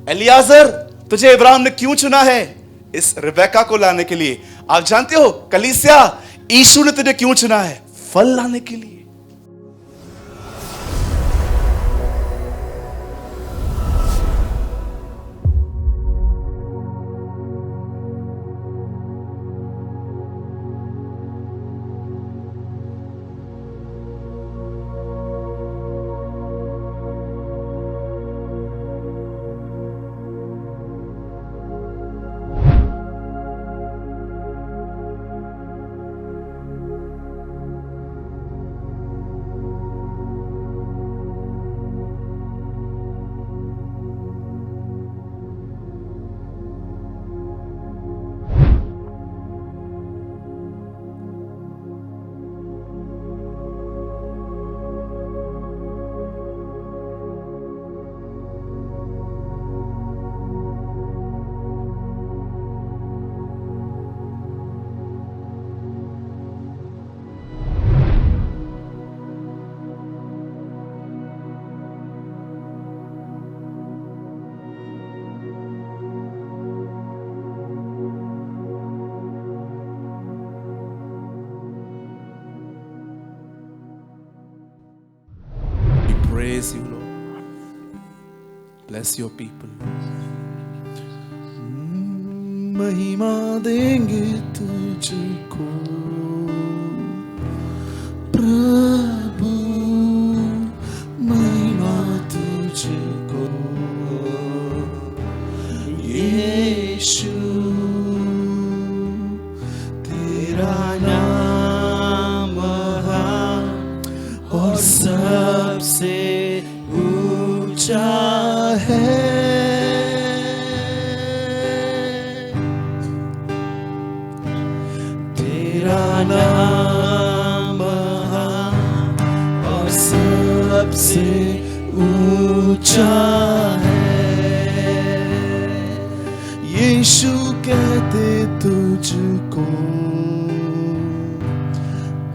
Eliezer, तुझे इब्राहिम ने क्यों चुना है इस रिबेका को लाने के लिए? आप जानते हो कलीसिया, यीशु ने तुझे क्यों चुना है? फल लाने के लिए। Praise you, Lord. Bless your people. महिमा देंगे तुझको प्रभु, महिमा तुझको यीशु, तेरा नाम महान और सबसे ऊंचा है। तेरा नाम महान और सबसे ऊंचा है। यीशु कहते तुझको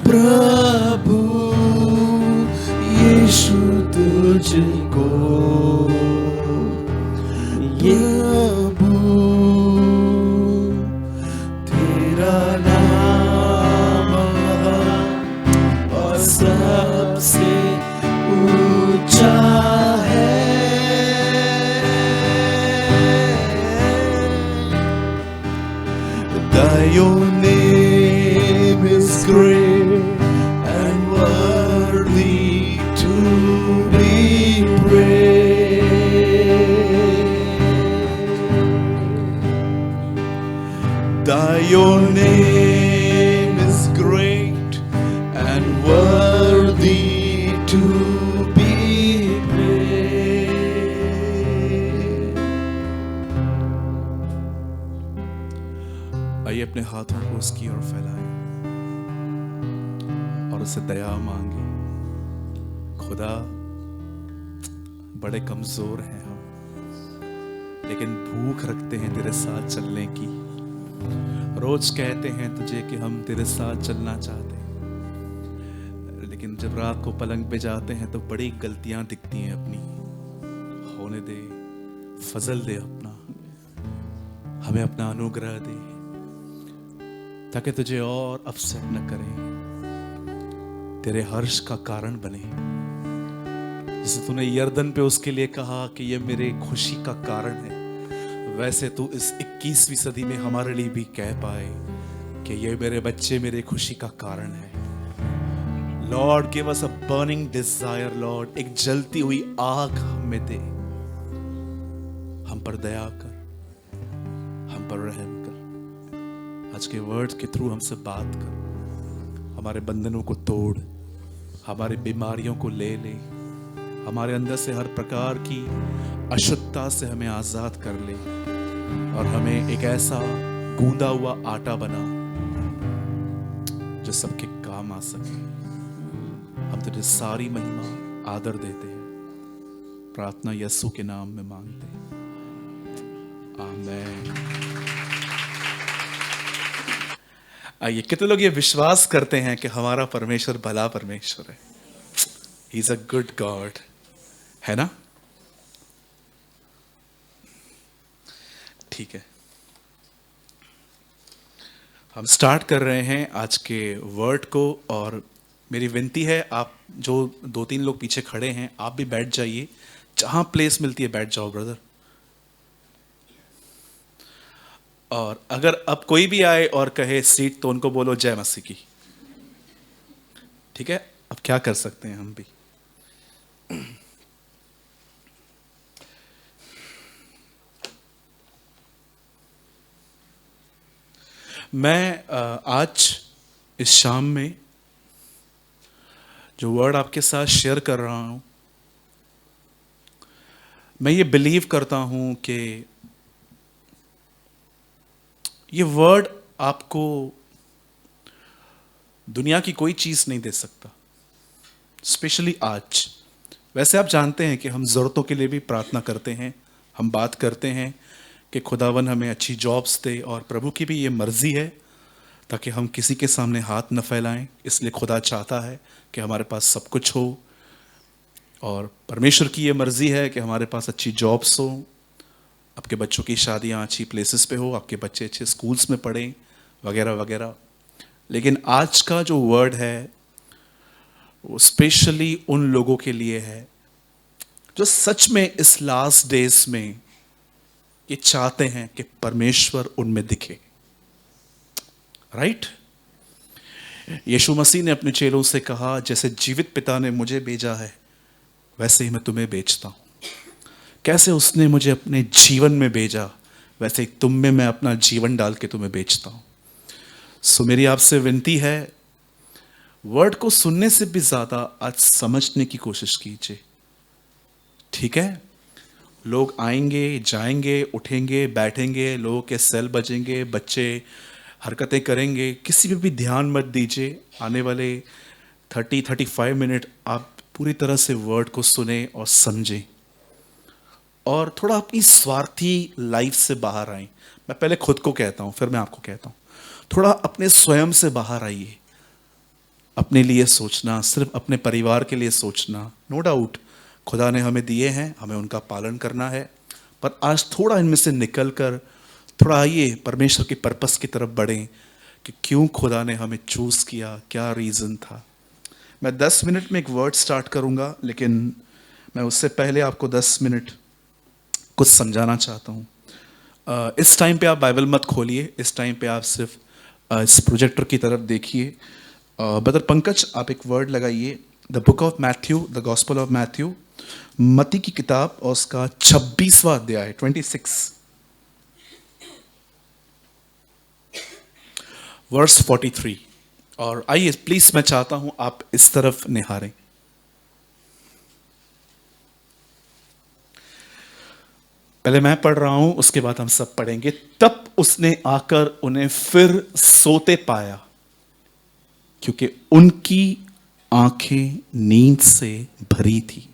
प्रभु, यीशु तुझको प्रभु, तेरा नाम और सबसे ऊंचा है। Your name is great and worthy to be praised. Your name is great and worthy to be praised. आइए अपने हाथों को उसकी ओर फैलाएं और उससे दया मांगे। खुदा, बड़े कमजोर हैं हम, लेकिन भूख रखते हैं तेरे साथ चलने की। रोज कहते हैं तुझे कि हम तेरे साथ चलना चाहते हैं, लेकिन जब रात को पलंग पे जाते हैं तो बड़ी गलतियां दिखती हैं अपनी। होने दे, फजल दे अपना, हमें अपना अनुग्रह दे, ताकि तुझे और अपसेट न करें, तेरे हर्ष का कारण बने। जैसे तूने यर्दन पे उसके लिए कहा कि ये मेरे खुशी का कारण है, वैसे तू इस 21वीं सदी में हमारे लिए भी कह पाए कि ये मेरे बच्चे मेरे खुशी का कारण है। लॉर्ड, गिव अस अ बर्निंग डिजायर लॉर्ड, एक जलती हुई आग हमें दे। हम पर दया कर, हम पर रहम कर, आज के वर्ड के थ्रू हमसे बात कर, हमारे बंधनों को तोड़, हमारी बीमारियों को ले ले, हमारे अंदर से हर प्रकार की अशुद्धता से हमें आजाद कर ले और हमें एक ऐसा गूंदा हुआ आटा बना जो सबके काम आ सके। हम तुझे सारी महिमा आदर देते हैं, प्रार्थना यीशु के नाम में मांगते हैं, आमीन। आइए, कितने लोग ये विश्वास करते हैं कि हमारा परमेश्वर भला परमेश्वर है? He is a good God, है ना? ठीक है, हम स्टार्ट कर रहे हैं आज के वर्ड को। और मेरी विनती है, आप जो 2-3 लोग पीछे खड़े हैं, आप भी बैठ जाइए, जहां प्लेस मिलती है बैठ जाओ ब्रदर। और अगर अब कोई भी आए और कहे सीट, तो उनको बोलो जय मसीह की। ठीक है, अब क्या कर सकते हैं हम भी। मैं आज इस शाम में जो वर्ड आपके साथ शेयर कर रहा हूं, मैं ये बिलीव करता हूं कि ये वर्ड आपको दुनिया की कोई चीज नहीं दे सकता, स्पेशली आज। वैसे आप जानते हैं कि हम ज़रूरतों के लिए भी प्रार्थना करते हैं, हम बात करते हैं कि खुदावन हमें अच्छी जॉब्स दे, और प्रभु की भी ये मर्जी है ताकि हम किसी के सामने हाथ न फैलाएं। इसलिए खुदा चाहता है कि हमारे पास सब कुछ हो, और परमेश्वर की ये मर्जी है कि हमारे पास अच्छी जॉब्स हो, आपके बच्चों की शादियां अच्छी प्लेसेस पे हो, आपके बच्चे अच्छे स्कूल्स में पढ़ें, वगैरह वगैरह। लेकिन आज का जो वर्ड है वो स्पेशली उन लोगों के लिए है जो सच में इस लास्ट डेज में ये चाहते हैं कि परमेश्वर उनमें दिखे। राइट? यीशु मसीह ने अपने चेलों से कहा, जैसे जीवित पिता ने मुझे भेजा है वैसे ही मैं तुम्हें भेजता हूं। कैसे उसने मुझे अपने जीवन में भेजा, वैसे ही तुम में मैं अपना जीवन डाल के तुम्हें भेजता हूं। सो मेरी आपसे विनती है, वर्ड को सुनने से भी ज्यादा आज समझने की कोशिश कीजिए। ठीक है? लोग आएंगे, जाएंगे, उठेंगे, बैठेंगे, लोगों के सेल बजेंगे, बच्चे हरकतें करेंगे, किसी पे भी ध्यान मत दीजिए। आने वाले 30-35 मिनट आप पूरी तरह से वर्ड को सुने और समझें, और थोड़ा अपनी स्वार्थी लाइफ से बाहर आए। मैं पहले खुद को कहता हूं, फिर मैं आपको कहता हूं, थोड़ा अपने स्वयं से बाहर आइए। अपने लिए सोचना, सिर्फ अपने परिवार के लिए सोचना। नो डाउट खुदा ने हमें दिए हैं, हमें उनका पालन करना है, पर आज थोड़ा इनमें से निकल कर थोड़ा आइए परमेश्वर के पर्पस की तरफ बढ़ें कि क्यों खुदा ने हमें चूज किया, क्या रीजन था। मैं 10 मिनट में एक वर्ड स्टार्ट करूंगा, लेकिन मैं उससे पहले आपको 10 मिनट कुछ समझाना चाहता हूं। इस टाइम पे आप बाइबल मत खोलिए, इस टाइम पे आप सिर्फ इस प्रोजेक्टर की तरफ देखिए। ब्रदर पंकज, आप एक वर्ड लगाइए, the book of Matthew, the gospel of Matthew, मत्ती की किताब, और उसका 26वां अध्याय, 26 वर्स 43। और आइए प्लीज, मैं चाहता हूं आप इस तरफ निहारें। पहले मैं पढ़ रहा हूं, उसके बाद हम सब पढ़ेंगे। तब उसने आकर उन्हें फिर सोते पाया, क्योंकि उनकी आंखें नींद से भरी थी।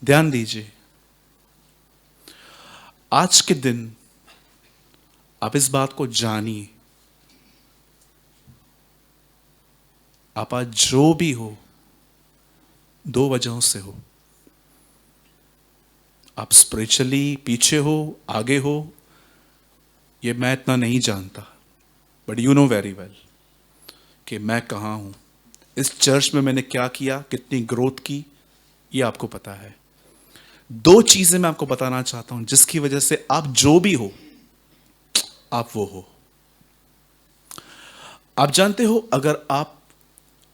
ध्यान दीजिए, आज के दिन आप इस बात को जानिए, आप आज जो भी हो, 2 वजहों से हो। आप स्पिरिचुअली पीछे हो, आगे हो, ये मैं इतना नहीं जानता, but you know very well कि मैं कहाँ हूं, इस चर्च में मैंने क्या किया, कितनी ग्रोथ की, ये आपको पता है। 2 चीजें मैं आपको बताना चाहता हूं जिसकी वजह से आप जो भी हो, आप वो हो। आप जानते हो, अगर आप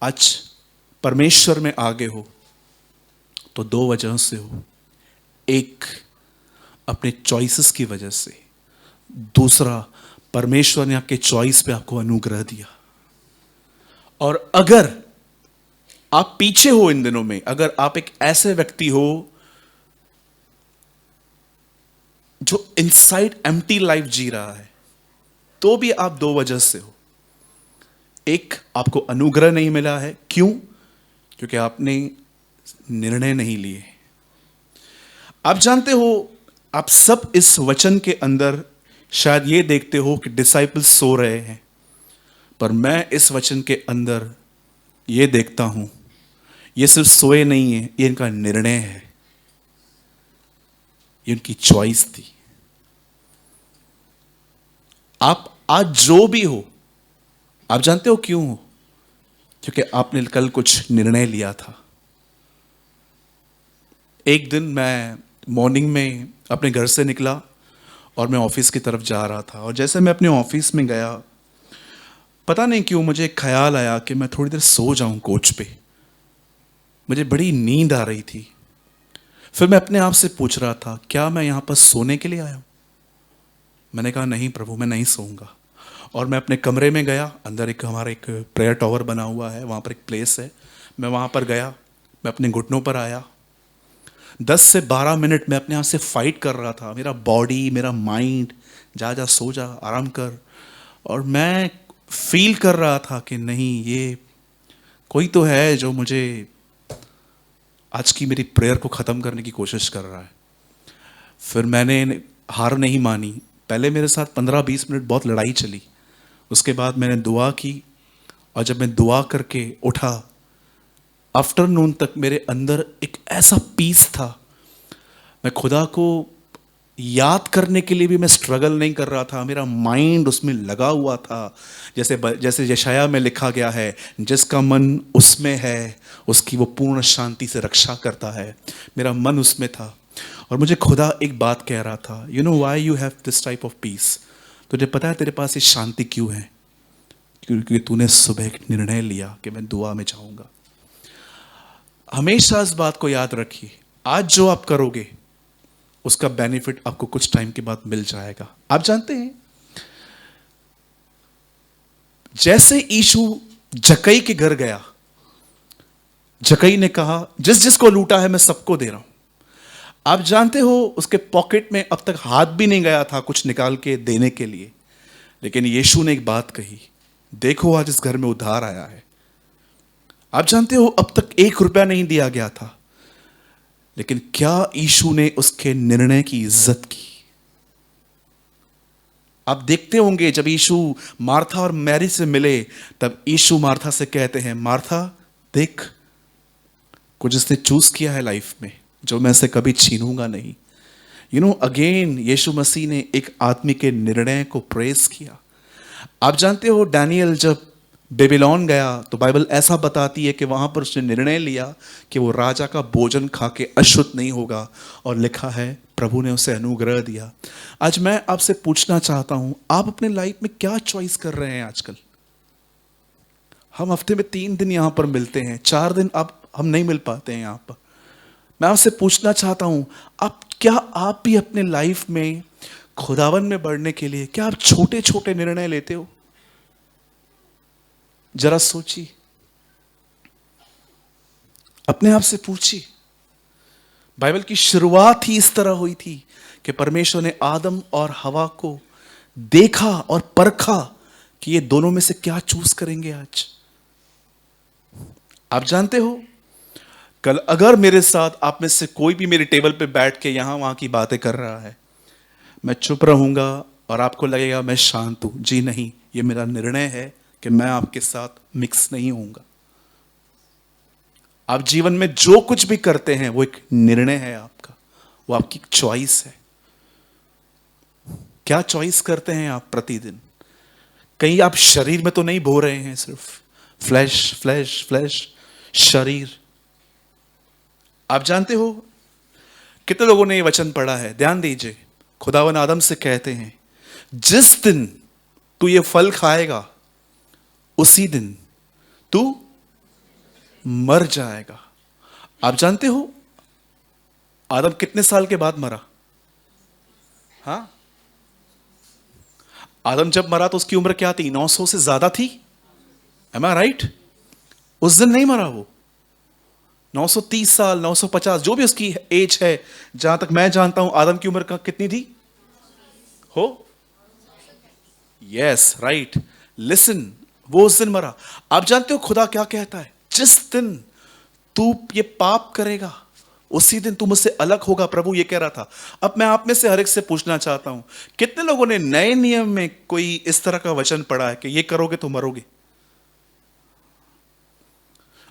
आज परमेश्वर में आगे हो तो 2 वजहों से हो। एक, अपने चॉइसेस की वजह से। दूसरा, परमेश्वर ने आपके चॉइस पे आपको अनुग्रह दिया। और अगर आप पीछे हो इन दिनों में, अगर आप एक ऐसे व्यक्ति हो जो इनसाइड एम्प्टी लाइफ जी रहा है, तो भी आप 2 वजह से हो। एक, आपको अनुग्रह नहीं मिला है। क्यों? क्योंकि आपने निर्णय नहीं लिए। आप जानते हो, आप सब इस वचन के अंदर शायद ये देखते हो कि डिसाइपल्स सो रहे हैं, पर मैं इस वचन के अंदर ये देखता हूं, ये सिर्फ सोए नहीं है, ये इनका निर्णय है। ये उनकी चॉइस थी। आप आज जो भी हो, आप जानते हो क्यों हो? क्योंकि आपने कल कुछ निर्णय लिया था। एक दिन मैं मॉर्निंग में अपने घर से निकला और मैं ऑफिस की तरफ जा रहा था, और जैसे मैं अपने ऑफिस में गया, पता नहीं क्यों मुझे एक ख्याल आया कि मैं थोड़ी देर सो जाऊं कोच पे। मुझे बड़ी नींद आ रही थी। फिर मैं अपने आप से पूछ रहा था, क्या मैं यहां पर सोने के लिए आया हूं? मैंने कहा नहीं प्रभु, मैं नहीं सोऊंगा। और मैं अपने कमरे में गया। अंदर एक हमारा एक प्रेयर टावर बना हुआ है, वहाँ पर एक प्लेस है। मैं वहाँ पर गया, मैं अपने घुटनों पर आया। 10 से 12 मिनट मैं अपने आप से फाइट कर रहा था। मेरा बॉडी, मेरा माइंड, जा जा सो जा, आराम कर। और मैं फील कर रहा था कि नहीं, ये कोई तो है जो मुझे आज की मेरी प्रेयर को ख़त्म करने की कोशिश कर रहा है। फिर मैंने हार नहीं मानी। पहले मेरे साथ 15-20 मिनट बहुत लड़ाई चली। उसके बाद मैंने दुआ की, और जब मैं दुआ करके उठा, आफ्टरनून तक मेरे अंदर एक ऐसा पीस था। मैं खुदा को याद करने के लिए भी मैं स्ट्रगल नहीं कर रहा था। मेरा माइंड उसमें लगा हुआ था। जैसे यशाया में लिखा गया है, जिसका मन उसमें है उसकी वो पूर्ण शांति से रक्षा करता है। मेरा मन उसमें था। और मुझे खुदा एक बात कह रहा था, you know why you have this type of peace? तुझे पता है तेरे पास ये शांति क्यों है? क्योंकि तूने सुबह एक निर्णय लिया कि मैं दुआ में जाऊंगा। हमेशा इस बात को याद रखिए, आज जो आप करोगे उसका बेनिफिट आपको कुछ टाइम के बाद मिल जाएगा। आप जानते हैं, जैसे यीशु जक्कई के घर गया, जक्कई ने कहा, जिस जिसको लूटा है मैं सबको दे रहा हूं। आप जानते हो, उसके पॉकेट में अब तक हाथ भी नहीं गया था कुछ निकाल के देने के लिए। लेकिन यीशु ने एक बात कही, देखो आज इस घर में उद्धार आया है। आप जानते हो, अब तक 1 रुपया नहीं दिया गया था, लेकिन क्या यीशु ने उसके निर्णय की इज्जत की? आप देखते होंगे, जब यीशु मार्था और मैरी से मिले, तब यीशु मार्था से कहते हैं, मार्था देख, कुछ इसने चूज किया है लाइफ में जो मैं इसे कभी छीनूंगा नहीं। यू नो, अगेन यीशु मसीह ने एक आदमी के निर्णय को प्रेस किया। आप जानते हो, डैनियल जब बेबीलोन गया तो बाइबल ऐसा बताती है कि वहां पर उसने निर्णय लिया कि वो राजा का भोजन खा के अशुद्ध नहीं होगा, और लिखा है प्रभु ने उसे अनुग्रह दिया। आज मैं आपसे पूछना चाहता हूं, आप अपने लाइफ में क्या चॉइस कर रहे हैं आजकल? हम हफ्ते में 3 दिन यहां पर मिलते हैं, 4 दिन हम नहीं मिल पाते हैं यहां पर। मैं आपसे पूछना चाहता हूं, आप भी अपने लाइफ में खुदावन में बढ़ने के लिए क्या आप छोटे छोटे निर्णय लेते हो? जरा सोचिए, अपने आप से पूछिए। बाइबल की शुरुआत ही इस तरह हुई थी कि परमेश्वर ने आदम और हवा को देखा और परखा कि ये दोनों में से क्या चूज करेंगे आज। आप जानते हो, कल अगर मेरे साथ आप में से कोई भी मेरे टेबल पे बैठ के यहां वहां की बातें कर रहा है, मैं चुप रहूंगा और आपको लगेगा मैं शांत हूं। जी नहीं, ये मेरा निर्णय है कि मैं आपके साथ मिक्स नहीं होऊंगा। आप जीवन में जो कुछ भी करते हैं वो एक निर्णय है आपका, वो आपकी चॉइस है। क्या चॉइस करते हैं आप प्रतिदिन? कहीं आप शरीर में तो नहीं बो रहे हैं, सिर्फ फ्लैश फ्लैश फ्लैश शरीर। आप जानते हो, कितने लोगों ने ये वचन पढ़ा है? ध्यान दीजिए, खुदावन आदम से कहते हैं, जिस दिन तू ये फल खाएगा उसी दिन तू मर जाएगा। आप जानते हो आदम कितने साल के बाद मरा? हाँ, आदम जब मरा तो उसकी उम्र क्या थी? 900 से ज्यादा थी। एम आई राइट? उस दिन नहीं मरा वो। 930 साल, 950, जो भी उसकी एज है, जहां तक मैं जानता हूं आदम की उम्र का कितनी थी? हो, यस राइट, लिसन, वो उस दिन मरा। आप जानते हो खुदा क्या कहता है? जिस दिन तू ये पाप करेगा उसी दिन तू मुझसे अलग होगा। प्रभु ये कह रहा था। अब मैं आप में से हर एक से पूछना चाहता हूं, कितने लोगों ने नए नियम में कोई इस तरह का वचन पढ़ा है कि ये करोगे तो मरोगे?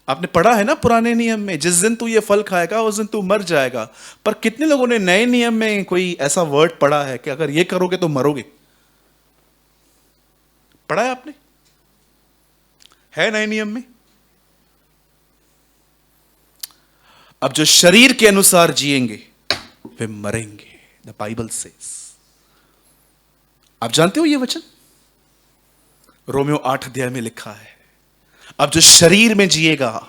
आपने पढ़ा है ना पुराने नियम में, जिस दिन तू ये फल खाएगा उस दिन तू मर जाएगा। पर कितने लोगों ने नए नियम में कोई ऐसा वर्ड पढ़ा है कि अगर ये करोगे तो मरोगे? पढ़ा है आपने? है नए नियम में? अब जो शरीर के अनुसार जिएंगे वे मरेंगे, द बाइबल सेज। आप जानते हो ये वचन रोमियो 8 अध्याय में लिखा है, अब जो शरीर में जिएगा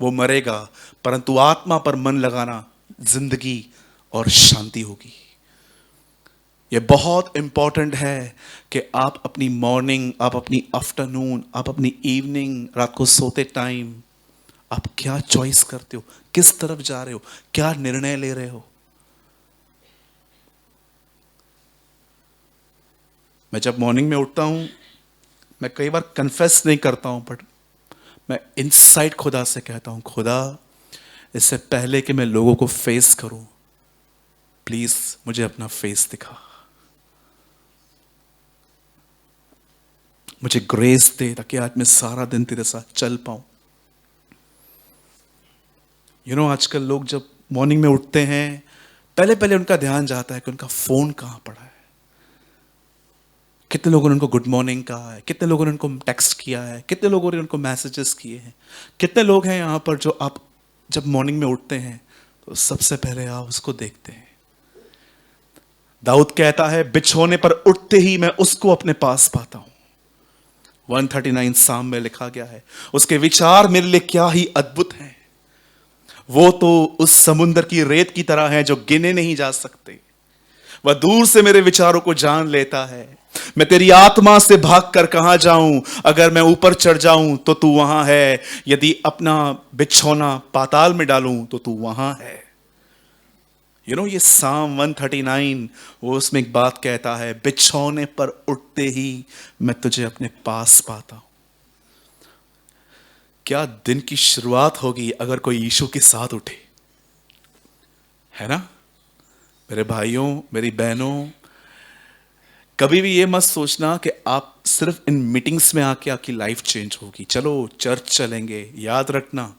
वो मरेगा, परंतु आत्मा पर मन लगाना जिंदगी और शांति होगी। ये बहुत इंपॉर्टेंट है कि आप अपनी मॉर्निंग, आप अपनी आफ्टरनून, आप अपनी इवनिंग, रात को सोते टाइम आप क्या चॉइस करते हो, किस तरफ जा रहे हो, क्या निर्णय ले रहे हो। मैं जब मॉर्निंग में उठता हूं, मैं कई बार कन्फेस नहीं करता हूं, बट मैं इनसाइड खुदा से कहता हूं, खुदा इससे पहले कि मैं लोगों को फेस करूं, प्लीज मुझे अपना फेस दिखा, मुझे ग्रेस दे ताकि आज मैं सारा दिन तेरे साथ चल पाऊं। आजकल लोग जब मॉर्निंग में उठते हैं, पहले पहले उनका ध्यान जाता है कि उनका फोन कहां पड़ा है। कितने लोगों ने उनको गुड मॉर्निंग कहा है, कितने लोगों ने उनको टेक्स्ट किया है, कितने लोगों ने उनको मैसेजेस किए हैं। कितने लोग हैं यहां पर जो आप जब मॉर्निंग में उठते हैं तो सबसे पहले आप उसको देखते हैं। दाऊद कहता है, बिछोने पर उठते ही मैं उसको अपने पास पाता हूं। 139 साम में लिखा गया है, उसके विचार मेरे लिए क्या ही अद्भुत हैं। वो तो उस समुद्र की रेत की तरह है जो गिने नहीं जा सकते। वह दूर से मेरे विचारों को जान लेता है। मैं तेरी आत्मा से भागकर कहां जाऊं, अगर मैं ऊपर चढ़ जाऊं तो तू वहां है, यदि अपना बिछौना पाताल में डालूं तो तू वहां है। ये साम 139, वो उसमें एक बात कहता है, बिछौने पर उठते ही मैं तुझे अपने पास पाता हूं। क्या दिन की शुरुआत होगी अगर कोई यीशु के साथ उठे, है ना? मेरे भाइयों, मेरी बहनों, कभी भी ये मत सोचना कि आप सिर्फ इन मीटिंग्स में आके आपकी लाइफ चेंज होगी। चलो चर्च चलेंगे, याद रखना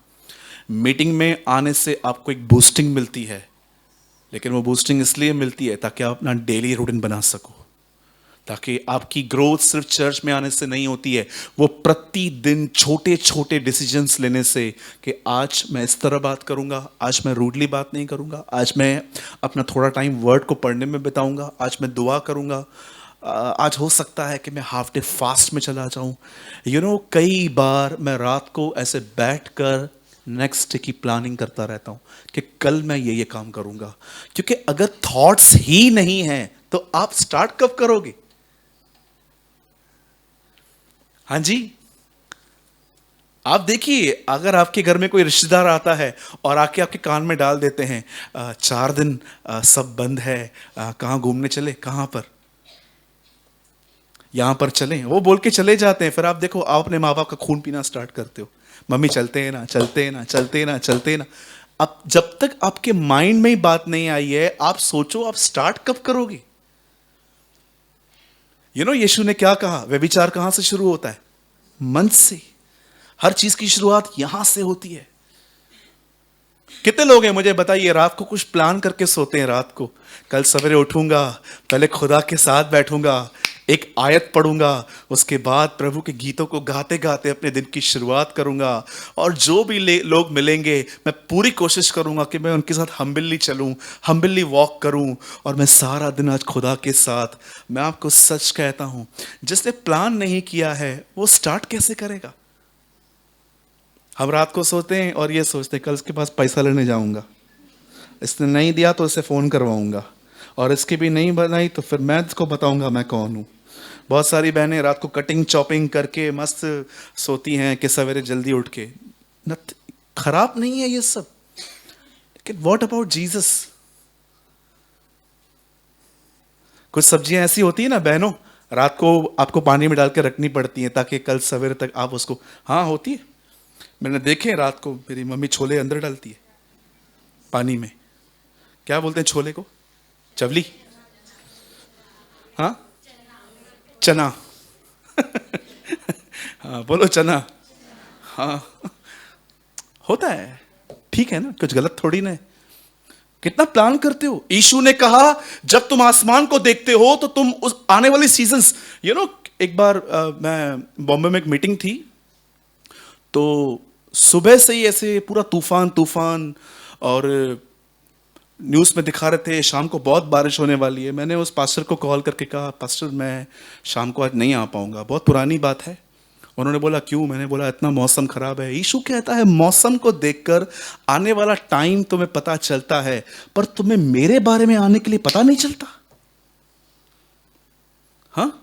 मीटिंग में आने से आपको एक बूस्टिंग मिलती है, लेकिन वो बूस्टिंग इसलिए मिलती है ताकि आप अपना डेली रूटीन बना सको, ताकि आपकी ग्रोथ सिर्फ चर्च में आने से नहीं होती है, वो प्रतिदिन छोटे छोटे डिसीजंस लेने से कि आज मैं इस तरह बात करूंगा, आज मैं रूडली बात नहीं करूंगा, आज मैं अपना थोड़ा टाइम वर्ड को पढ़ने में बिताऊंगा, आज मैं दुआ करूंगा, आज हो सकता है कि मैं हाफ डे फास्ट में चला जाऊं। कई बार मैं रात को ऐसे बैठकर नेक्स्ट डे की प्लानिंग करता रहता हूं कि कल मैं ये काम करूंगा, क्योंकि अगर थॉट्स ही नहीं हैं तो आप स्टार्ट कब करोगे? हाँ जी, आप देखिए, अगर आपके घर में कोई रिश्तेदार आता है और आके आपके कान में डाल देते हैं, 4 दिन सब बंद है, कहाँ घूमने चले, कहाँ पर, यहां पर चलें, वो बोल के चले जाते हैं। फिर आप देखो, आप अपने माँ बाप का खून पीना स्टार्ट करते हो, मम्मी चलते हैं ना, चलते हैं ना, चलते हैं ना, चलते हैं ना। अब जब तक आपके माइंड में ही बात नहीं आई है, आप सोचो आप स्टार्ट कब करोगे? यीशु ने क्या कहा, व्यभिचार कहां से शुरू होता है? मन से। हर चीज की शुरुआत यहां से होती है। कितने लोग हैं मुझे बताइए, रात को कुछ प्लान करके सोते हैं, रात को कल सवेरे उठूंगा, पहले खुदा के साथ बैठूंगा, एक आयत पढ़ूंगा, उसके बाद प्रभु के गीतों को गाते गाते अपने दिन की शुरुआत करूंगा, और जो भी लोग मिलेंगे मैं पूरी कोशिश करूंगा कि मैं उनके साथ हम्बिली चलूं, हम्बिली वॉक करूं, और मैं सारा दिन आज खुदा के साथ। मैं आपको सच कहता हूं, जिसने प्लान नहीं किया है वो स्टार्ट कैसे करेगा? हम रात को सोते हैं और ये सोचते हैं कल इसके पास पैसा लेने जाऊंगा, इसने नहीं दिया तो इसे फोन करवाऊंगा, और इसकी भी नहीं बनाई तो फिर मैं इसको बताऊंगा मैं कौन हूं। बहुत सारी बहनें रात को कटिंग चॉपिंग करके मस्त सोती हैं कि सवेरे जल्दी उठ के। खराब नहीं है ये सब, लेकिन व्हाट अबाउट जीसस? कुछ सब्जियां ऐसी होती है ना बहनों, रात को आपको पानी में डाल के रखनी पड़ती हैं ताकि कल सवेरे तक आप उसको, हाँ होती है, मैंने देखे रात को मेरी मम्मी छोले अंदर डालती है पानी में। क्या बोलते हैं छोले को? चवली? हाँ, चना। हाँ बोलो चना। हाँ, होता है, ठीक है ना, कुछ गलत थोड़ी ना है। कितना प्लान करते हो। यीशु ने कहा जब तुम आसमान को देखते हो तो तुम उस आने वाली सीजन्स, एक बार मैं बॉम्बे में एक मीटिंग थी, तो सुबह से ही ऐसे पूरा तूफान तूफान, और न्यूज़ में दिखा रहे थे शाम को बहुत बारिश होने वाली है। मैंने उस पास्टर को कॉल करके कहा, पास्टर मैं शाम को आज नहीं आ पाऊंगा, बहुत पुरानी बात है। उन्होंने बोला क्यों? मैंने बोला इतना मौसम खराब है। यीशु कहता है मौसम को देखकर आने वाला टाइम तुम्हें पता चलता है, पर तुम्हें मेरे बारे में आने के लिए पता नहीं चलता। हाँ,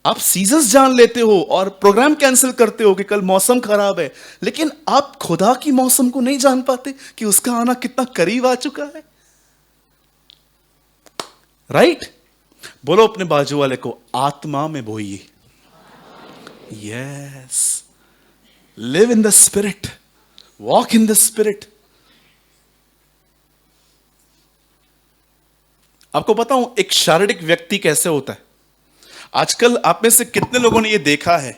आप सीजन्स जान लेते हो और प्रोग्राम कैंसिल करते हो कि कल मौसम खराब है, लेकिन आप खुदा की मौसम को नहीं जान पाते कि उसका आना कितना करीब आ चुका है। राइट? बोलो अपने बाजू वाले को, आत्मा में बोइए। Yes, live in the spirit, walk in the spirit. आपको बताऊं एक शारीरिक व्यक्ति कैसे होता है। आजकल आप में से कितने लोगों ने ये देखा है,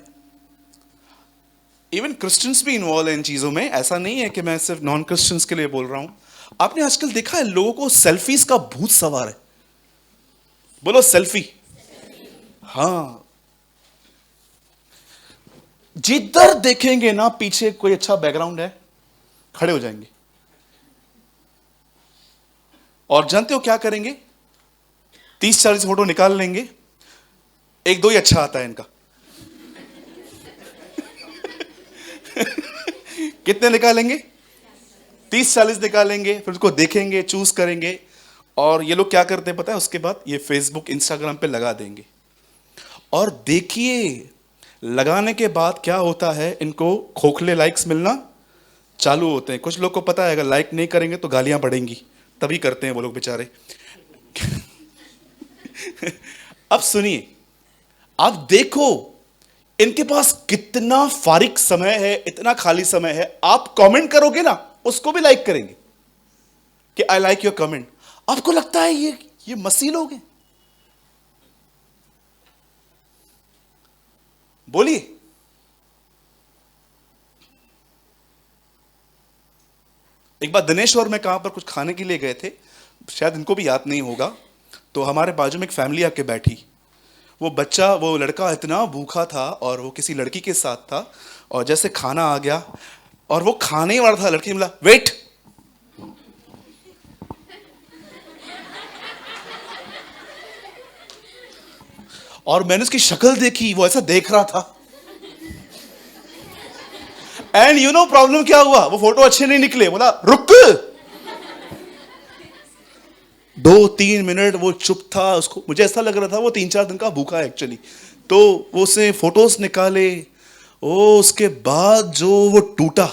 इवन क्रिश्चियंस भी इन्वॉल्व है इन चीजों में, ऐसा नहीं है कि मैं सिर्फ नॉन क्रिश्चियंस के लिए बोल रहा हूं। आपने आजकल देखा है लोगों को सेल्फीज का भूत सवार है। बोलो सेल्फी। हाँ, जिधर देखेंगे ना पीछे कोई अच्छा बैकग्राउंड है, खड़े हो जाएंगे। और जानते हो क्या करेंगे? 30-40 फोटो निकाल लेंगे, एक दो ही अच्छा आता है इनका। कितने निकालेंगे? 30-40 निकालेंगे, फिर उसको देखेंगे, चूज करेंगे, और ये लोग क्या करते हैं पता है? उसके बाद ये फेसबुक इंस्टाग्राम पे लगा देंगे। और देखिए लगाने के बाद क्या होता है, इनको खोखले लाइक्स मिलना चालू होते हैं। कुछ लोग को पता है अगर लाइक नहीं करेंगे तो गालियां पड़ेंगी, तभी करते हैं वो लोग बेचारे। अब सुनिए, आप देखो इनके पास कितना फारिग समय है, इतना खाली समय है। आप कमेंट करोगे ना, उसको भी लाइक करेंगे कि आई लाइक योर कमेंट। आपको लगता है ये मसीह लोग हैं? बोलिए। एक बार दिनेश और मैं कहां पर कुछ खाने के लिए गए थे, शायद इनको भी याद नहीं होगा। तो हमारे बाजू में एक फैमिली आके बैठी। वो लड़का इतना भूखा था और वो किसी लड़की के साथ था, और जैसे खाना आ गया और वो खाने ही वाला था, लड़की ने बोला वेट। और मैंने उसकी शक्ल देखी, वो ऐसा देख रहा था। एंड यू नो प्रॉब्लम क्या हुआ? वो फोटो अच्छे नहीं निकले। बोला रुक। 2-3 मिनट वो चुप था। उसको, मुझे ऐसा लग रहा था वो 3-4 दिन का भूखा है एक्चुअली। तो वो उसने फोटोज निकाले। उसके बाद जो वो टूटा,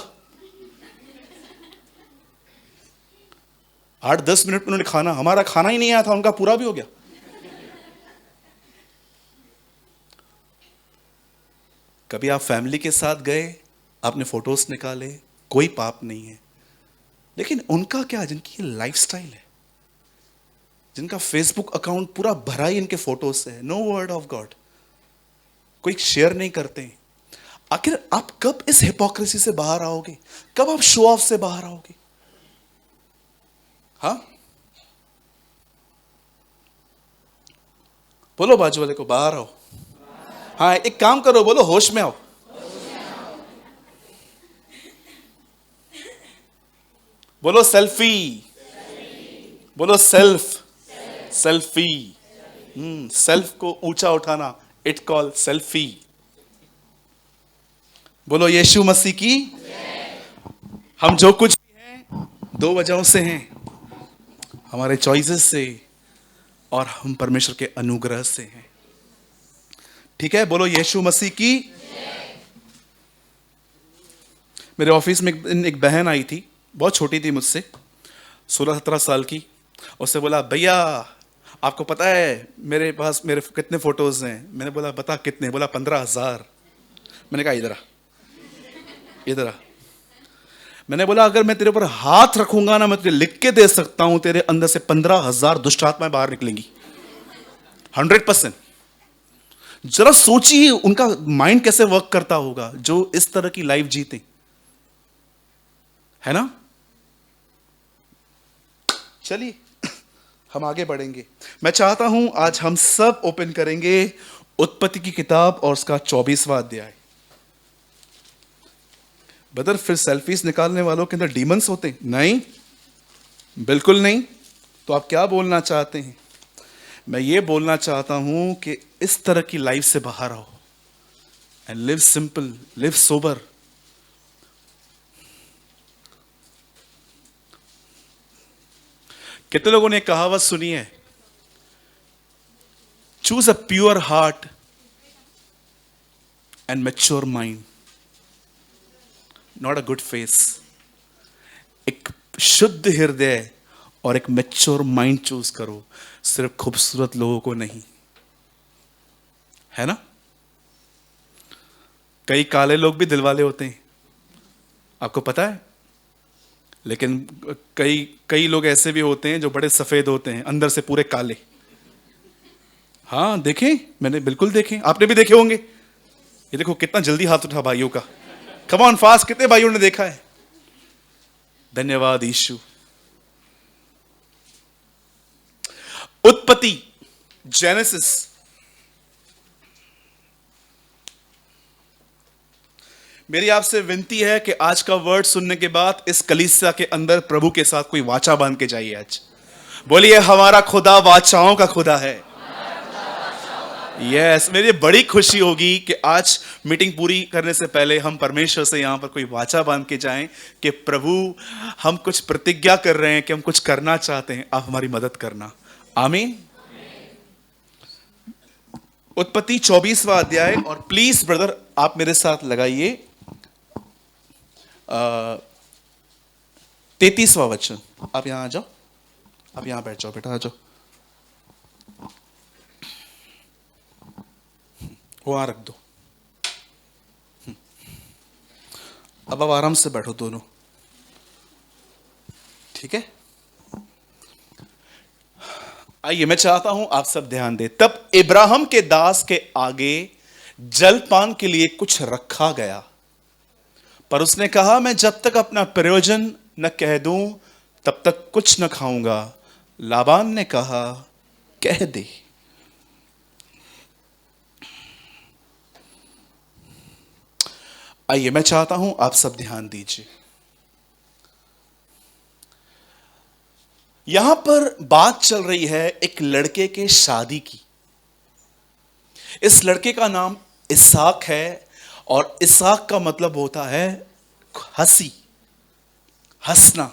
8-10 मिनट में उन्होंने खाना, हमारा खाना ही नहीं आया था, उनका पूरा भी हो गया। कभी आप फैमिली के साथ गए, आपने फोटोज निकाले, कोई पाप नहीं है। लेकिन उनका क्या, जिनकी लाइफस्टाइल है, जिनका फेसबुक अकाउंट पूरा भरा ही इनके फोटोज से है, नो वर्ड ऑफ गॉड, कोई शेयर नहीं करते। आखिर आप कब इस हिपोक्रेसी से बाहर आओगे? कब आप शो ऑफ से बाहर आओगे? हाँ, बोलो बाजू वाले को, बाहर आओ। हाँ, एक काम करो, बोलो होश में आओ। बोलो सेल्फी। बोलो सेल्फ। सेल्फी। सेल्फ को ऊंचा उठाना, इट कॉल सेल्फी। बोलो यीशु मसीह की। हम जो कुछ भी हैं 2 वजहों से हैं, हमारे चॉइसेस से और हम परमेश्वर के अनुग्रह से हैं। ठीक है, बोलो यीशु मसीह की। मेरे ऑफिस में एक बहन आई थी, बहुत छोटी थी मुझसे, 16-17 साल की। उससे बोला भैया आपको पता है मेरे पास मेरे कितने फोटोज हैं? मैंने बोला बता कितने? बोला 15,000। मैंने कहा इधर आ। मैंने बोला अगर मैं तेरे ऊपर हाथ रखूंगा ना, मैं तुझे लिख के दे सकता हूं, तेरे अंदर से 15,000 दुष्ट आत्माएं बाहर निकलेंगी, 100%। जरा सोचिए उनका माइंड कैसे वर्क करता होगा जो इस तरह की लाइफ जीते। है ना? चलिए हम आगे बढ़ेंगे। मैं चाहता हूं आज हम सब ओपन करेंगे उत्पत्ति की किताब और उसका 24वां अध्याय। ब्रदर, फिर सेल्फीज निकालने वालों के अंदर डीमंस होते हैं? नहीं, बिल्कुल नहीं। तो आप क्या बोलना चाहते हैं? मैं ये बोलना चाहता हूं कि इस तरह की लाइफ से बाहर आओ and live simple, live sober. कितने लोगों ने कहावत सुनी है, choose a pure heart and mature mind, not a good face. एक शुद्ध हृदय और एक मैच्योर माइंड चूज करो, सिर्फ खूबसूरत लोगों को नहीं, है ना? कई काले लोग भी दिलवाले होते हैं, आपको पता है। लेकिन कई लोग ऐसे भी होते हैं जो बड़े सफेद होते हैं, अंदर से पूरे काले। हाँ देखें, मैंने बिल्कुल देखे, आपने भी देखे होंगे। ये देखो कितना जल्दी हाथ उठा भाइयों का। कम ऑन फास्ट, कितने भाइयों ने देखा है? धन्यवाद यीशु। उत्पत्ति, जेनेसिस, मेरी आपसे विनती है कि आज का वर्ड सुनने के बाद इस कलीसिया के अंदर प्रभु के साथ कोई वाचा बांध के जाइए। आज बोलिए, हमारा खुदा वाचाओं का खुदा है। यस, मेरी बड़ी खुशी होगी कि आज मीटिंग पूरी करने से पहले हम परमेश्वर से यहां पर कोई वाचा बांध के जाएं कि प्रभु, हम कुछ प्रतिज्ञा कर रहे हैं कि हम कुछ करना चाहते हैं, आप हमारी मदद करना। आमीन। उत्पत्ति 24वां अध्याय, और प्लीज ब्रदर आप मेरे साथ लगाइए 33वां वचन। आप यहां आ जाओ, आप यहां बैठ जाओ बेटा, आ जाओ। वहां रख दो। अब आराम से बैठो दोनों, ठीक है? आइए, मैं चाहता हूं आप सब ध्यान दें। तब इब्राहिम के दास के आगे जलपान के लिए कुछ रखा गया, पर उसने कहा, मैं जब तक अपना प्रयोजन न कह दूं तब तक कुछ न खाऊंगा। लाबान ने कहा, कह दे। आइए, मैं चाहता हूं आप सब ध्यान दीजिए। यहां पर बात चल रही है एक लड़के के शादी की। इस लड़के का नाम इसहाक है, और इसहाक का मतलब होता है हंसी, हंसना।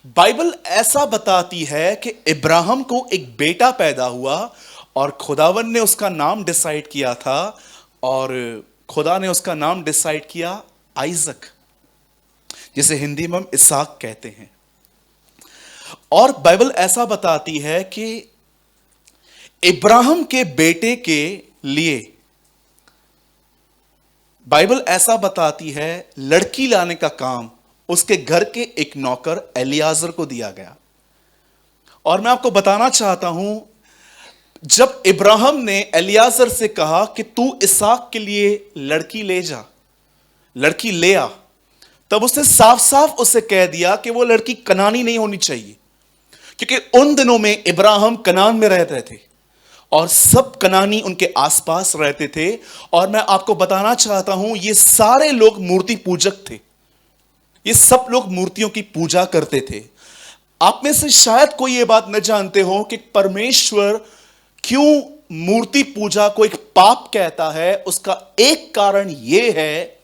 बाइबल ऐसा बताती है कि इब्राहिम को एक बेटा पैदा हुआ और खुदावन ने उसका नाम डिसाइड किया था, और खुदा ने उसका नाम डिसाइड किया आइजक, जिसे हिंदी में हम इसहाक कहते हैं। और बाइबल ऐसा बताती है कि इब्राहिम के बेटे के लिए, बाइबल ऐसा बताती है, लड़की लाने का काम उसके घर के एक नौकर एलियाजर को दिया गया। और मैं आपको बताना चाहता हूं, जब इब्राहिम ने एलियाजर से कहा कि तू इसहाक के लिए लड़की ले जा, लड़की ले आ, तब उसने साफ साफ उसे कह दिया कि वो लड़की कनानी नहीं होनी चाहिए, क्योंकि उन दिनों में इब्राहिम कनान में रहते थे और सब कनानी उनके आसपास रहते थे। और मैं आपको बताना चाहता हूं, ये सारे लोग मूर्ति पूजक थे, ये सब लोग मूर्तियों की पूजा करते थे। आप में से शायद कोई ये बात न जानते हो कि परमेश्वर क्यों मूर्ति पूजा को एक पाप कहता है। उसका एक कारण यह है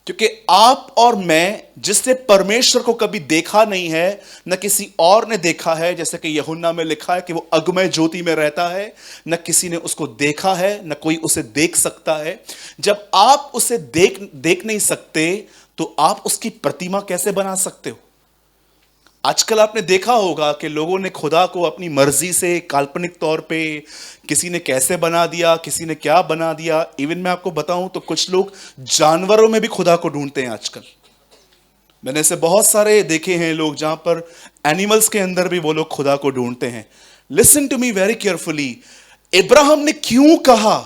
क्योंकि आप और मैं, जिसने परमेश्वर को कभी देखा नहीं है, न किसी और ने देखा है, जैसे कि यूहन्ना में लिखा है कि वो अगमय ज्योति में रहता है, न किसी ने उसको देखा है, न कोई उसे देख सकता है। जब आप उसे देख नहीं सकते तो आप उसकी प्रतिमा कैसे बना सकते हो? आजकल आपने देखा होगा कि लोगों ने खुदा को अपनी मर्जी से काल्पनिक तौर पे, किसी ने कैसे बना दिया, किसी ने क्या बना दिया। इवन मैं आपको बताऊं तो कुछ लोग जानवरों में भी खुदा को ढूंढते हैं आजकल। मैंने ऐसे बहुत सारे देखे हैं लोग जहां पर एनिमल्स के अंदर भी वो लोग खुदा को ढूंढते हैं। Listen to me very carefully. Ibrahim ने क्यों कहा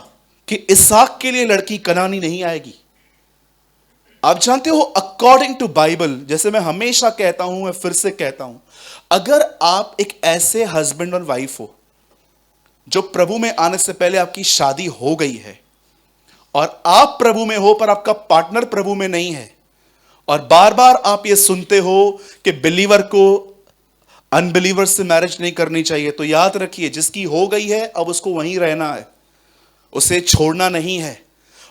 कि इसहाक के लिए लड़की कनानी नहीं आएगी? आप जानते हो अकॉर्डिंग टू बाइबल, जैसे मैं हमेशा कहता हूं, मैं फिर से कहता हूं, अगर आप एक ऐसे हस्बैंड और वाइफ हो जो प्रभु में आने से पहले आपकी शादी हो गई है और आप प्रभु में हो पर आपका पार्टनर प्रभु में नहीं है, और बार बार आप ये सुनते हो कि बिलीवर को अनबिलीवर से मैरिज नहीं करनी चाहिए, तो याद रखिए जिसकी हो गई है अब उसको वहीं रहना है, उसे छोड़ना नहीं है,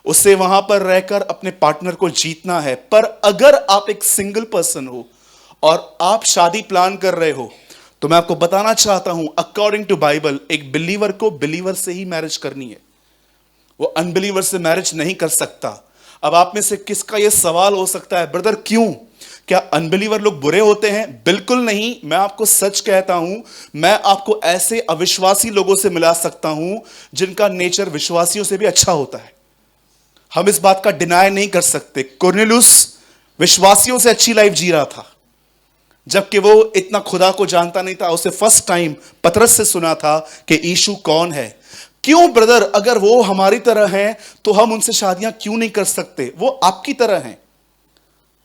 उसे वहां पर रहकर अपने पार्टनर को जीतना है। पर अगर आप एक सिंगल पर्सन हो और आप शादी प्लान कर रहे हो, तो मैं आपको बताना चाहता हूं अकॉर्डिंग टू बाइबल एक बिलीवर को बिलीवर से ही मैरिज करनी है, वो अनबिलीवर से मैरिज नहीं कर सकता। अब आप में से किसका यह सवाल हो सकता है, ब्रदर क्यों, क्या अनबिलीवर लोग बुरे होते हैं? बिल्कुल नहीं, मैं आपको सच कहता हूं, मैं आपको ऐसे अविश्वासी लोगों से मिला सकता हूं जिनका नेचर विश्वासियों से भी अच्छा होता है। हम इस बात का डिनाई नहीं कर सकते। कुरनेलियुस विश्वासियों से अच्छी लाइफ जी रहा था, जबकि वो इतना खुदा को जानता नहीं था। उसे फर्स्ट टाइम पतरस से सुना था कि यीशु कौन है। क्यों ब्रदर, अगर वो हमारी तरह हैं तो हम उनसे शादियां क्यों नहीं कर सकते? वो आपकी तरह हैं,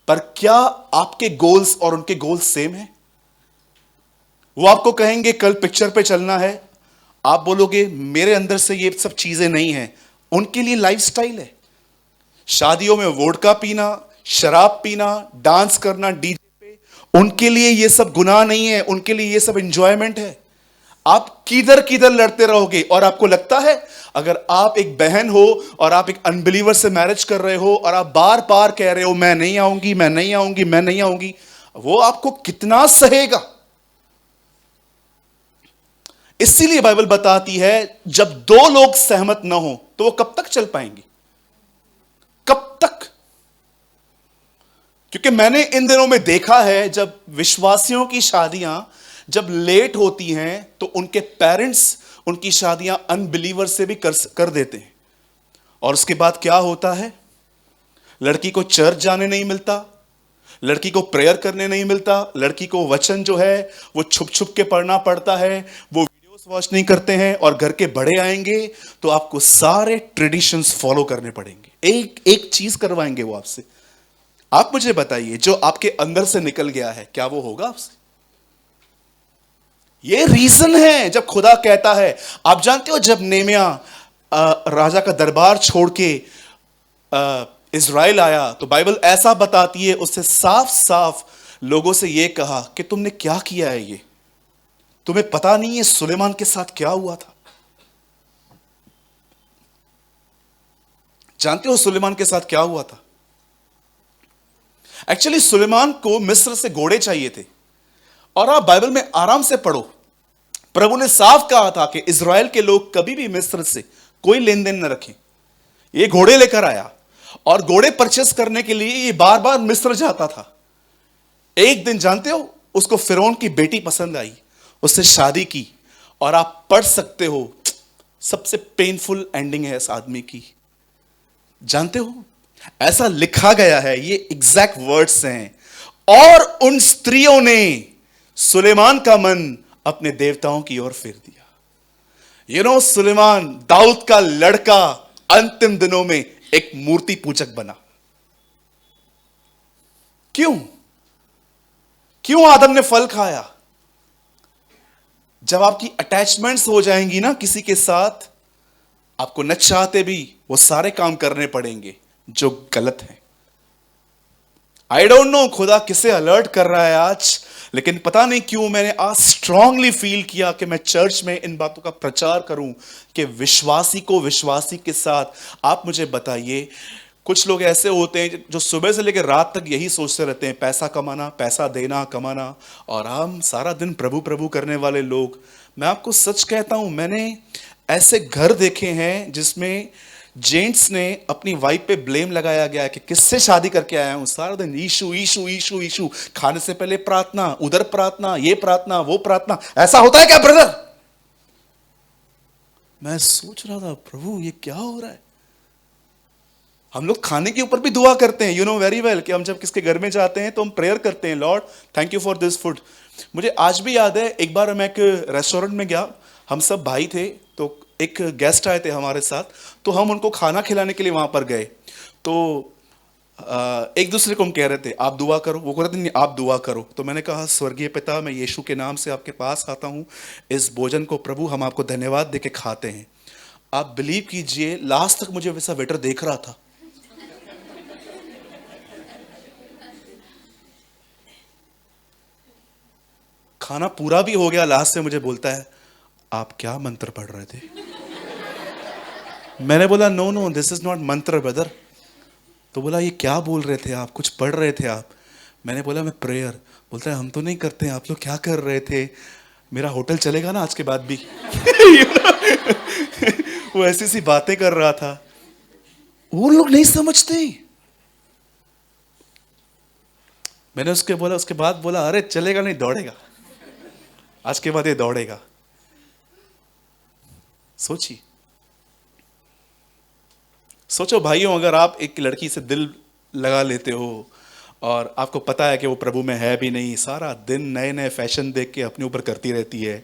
पर क्या आपके गोल्स और उनके गोल्स सेम हैं? वो आपको कहेंगे कल पिक्चर पे चलना है, आप बोलोगे मेरे अंदर से ये सब चीजें नहीं हैं। उनके लिए लाइफस्टाइल है, शादियों में वोडका पीना, शराब पीना, डांस करना डीजे पे, उनके लिए ये सब गुनाह नहीं है, उनके लिए ये सब एंजॉयमेंट है। आप किधर किधर लड़ते रहोगे। और आपको लगता है अगर आप एक बहन हो और आप एक अनबिलीवर से मैरिज कर रहे हो और आप बार बार कह रहे हो मैं नहीं आऊंगी, मैं नहीं आऊंगी, मैं नहीं आऊंगी, वो आपको कितना सहेगा? इसीलिए बाइबल बताती है जब दो लोग सहमत ना हो तो वो कब तक चल पाएंगे? कब तक? क्योंकि मैंने इन दिनों में देखा है जब विश्वासियों की शादियां जब लेट होती हैं तो उनके पेरेंट्स उनकी शादियां अनबिलीवर से भी कर देते हैं। और उसके बाद क्या होता है? लड़की को चर्च जाने नहीं मिलता, लड़की को प्रेयर करने नहीं मिलता, लड़की को वचन जो है वो छुप छुप के पढ़ना पड़ता है, वो वीडियोस वॉच नहीं करते हैं। और घर के बड़े आएंगे तो आपको सारे ट्रेडिशंस फॉलो करने पड़ेंगे, एक एक चीज करवाएंगे वो आपसे। आप मुझे बताइए जो आपके अंदर से निकल गया है क्या वो होगा आपसे? ये रीजन है जब खुदा कहता है। आप जानते हो जब नेमिया राजा का दरबार छोड़ के इज़राइल आया तो बाइबल ऐसा बताती है, उससे साफ साफ लोगों से यह कहा कि तुमने क्या किया है, ये तुम्हें पता नहीं है सुलेमान के साथ क्या हुआ था? जानते हो सुलेमान के साथ क्या हुआ था? एक्चुअली सुलेमान को मिस्र से घोड़े चाहिए थे। और आप बाइबल में आराम से पढ़ो, प्रभु ने साफ कहा था कि इज़राइल के लोग कभी भी मिस्र से कोई लेन देन न रखें। ये घोड़े लेकर आया और घोड़े परचेस करने के लिए ये बार बार मिस्र जाता था। एक दिन जानते हो उसको फिरौन की बेटी पसंद आई, उससे शादी की, और आप पढ़ सकते हो सबसे पेनफुल एंडिंग है इस आदमी की। जानते हो ऐसा लिखा गया है, ये एग्जैक्ट वर्ड्स हैं, और उन स्त्रियों ने सुलेमान का मन अपने देवताओं की ओर फेर दिया। सुलेमान दाऊद का लड़का अंतिम दिनों में एक मूर्ति पूजक बना। क्यों? क्यों आदम ने फल खाया? जब आपकी अटैचमेंट्स हो जाएंगी ना किसी के साथ, आपको न चाहते भी वो सारे काम करने पड़ेंगे जो गलत है। आई डोंट नो खुदा किसे अलर्ट कर रहा है आज, लेकिन पता नहीं क्यों मैंने आज स्ट्रांगली फील किया कि मैं चर्च में इन बातों का प्रचार करूं कि विश्वासी को विश्वासी के साथ। आप मुझे बताइए, कुछ लोग ऐसे होते हैं जो सुबह से लेकर रात तक यही सोचते रहते हैं, पैसा कमाना, पैसा देना, कमाना, और हम सारा दिन प्रभु प्रभु करने वाले लोग। मैं आपको सच कहता हूं, मैंने ऐसे घर देखे हैं जिसमें जेंट्स ने अपनी वाइफ पे ब्लेम लगाया गया कि किससे शादी करके आया हूं, सारा दिन यीशु यीशु यीशु यीशु, खाने से पहले प्रार्थना, उधर प्रार्थना, ये प्रार्थना, वो प्रार्थना। ऐसा होता है क्या ब्रदर? मैं सोच रहा था प्रभु ये क्या हो रहा है। हम लोग खाने के ऊपर भी दुआ करते हैं, यू नो वेरी वेल, कि हम जब किसके घर में जाते हैं तो हम प्रेयर करते हैं, Lord thank you for this food. मुझे आज भी याद है, एक बार मैं एक रेस्टोरेंट में गया, हम सब भाई थे, तो एक गेस्ट आए थे हमारे साथ, तो हम उनको खाना खिलाने के लिए वहां पर गए। तो एक दूसरे को हम कह रहे थे आप दुआ करो, वो कह रहे थे नहीं आप दुआ करो। तो मैंने कहा स्वर्गीय पिता, मैं यीशु के नाम से आपके पास आता हूँ, इस भोजन को प्रभु हम आपको धन्यवाद दे के खाते हैं। आप बिलीव कीजिए लास्ट तक मुझे वैसा वेटर देख रहा था। खाना पूरा भी हो गया, लास्ट से मुझे बोलता है आप क्या मंत्र पढ़ रहे थे? मैंने बोला no no this is not mantra brother. तो बोला ये क्या बोल रहे थे आप, कुछ पढ़ रहे थे आप? मैंने बोला मैं प्रेयर। बोलता है हम तो नहीं करते हैं, आप लोग क्या कर रहे थे? मेरा होटल चलेगा ना आज के बाद भी। वो ऐसी सी बातें कर रहा था। वो लोग नहीं समझते। मैंने उसके बाद बोला अरे चलेगा नहीं, दौड़ेगा, आज के बाद ये दौड़ेगा। सोचो भाइयों, अगर आप एक लड़की से दिल लगा लेते हो और आपको पता है कि वो प्रभु में है भी नहीं, सारा दिन नए नए फैशन देख के अपने ऊपर करती रहती है,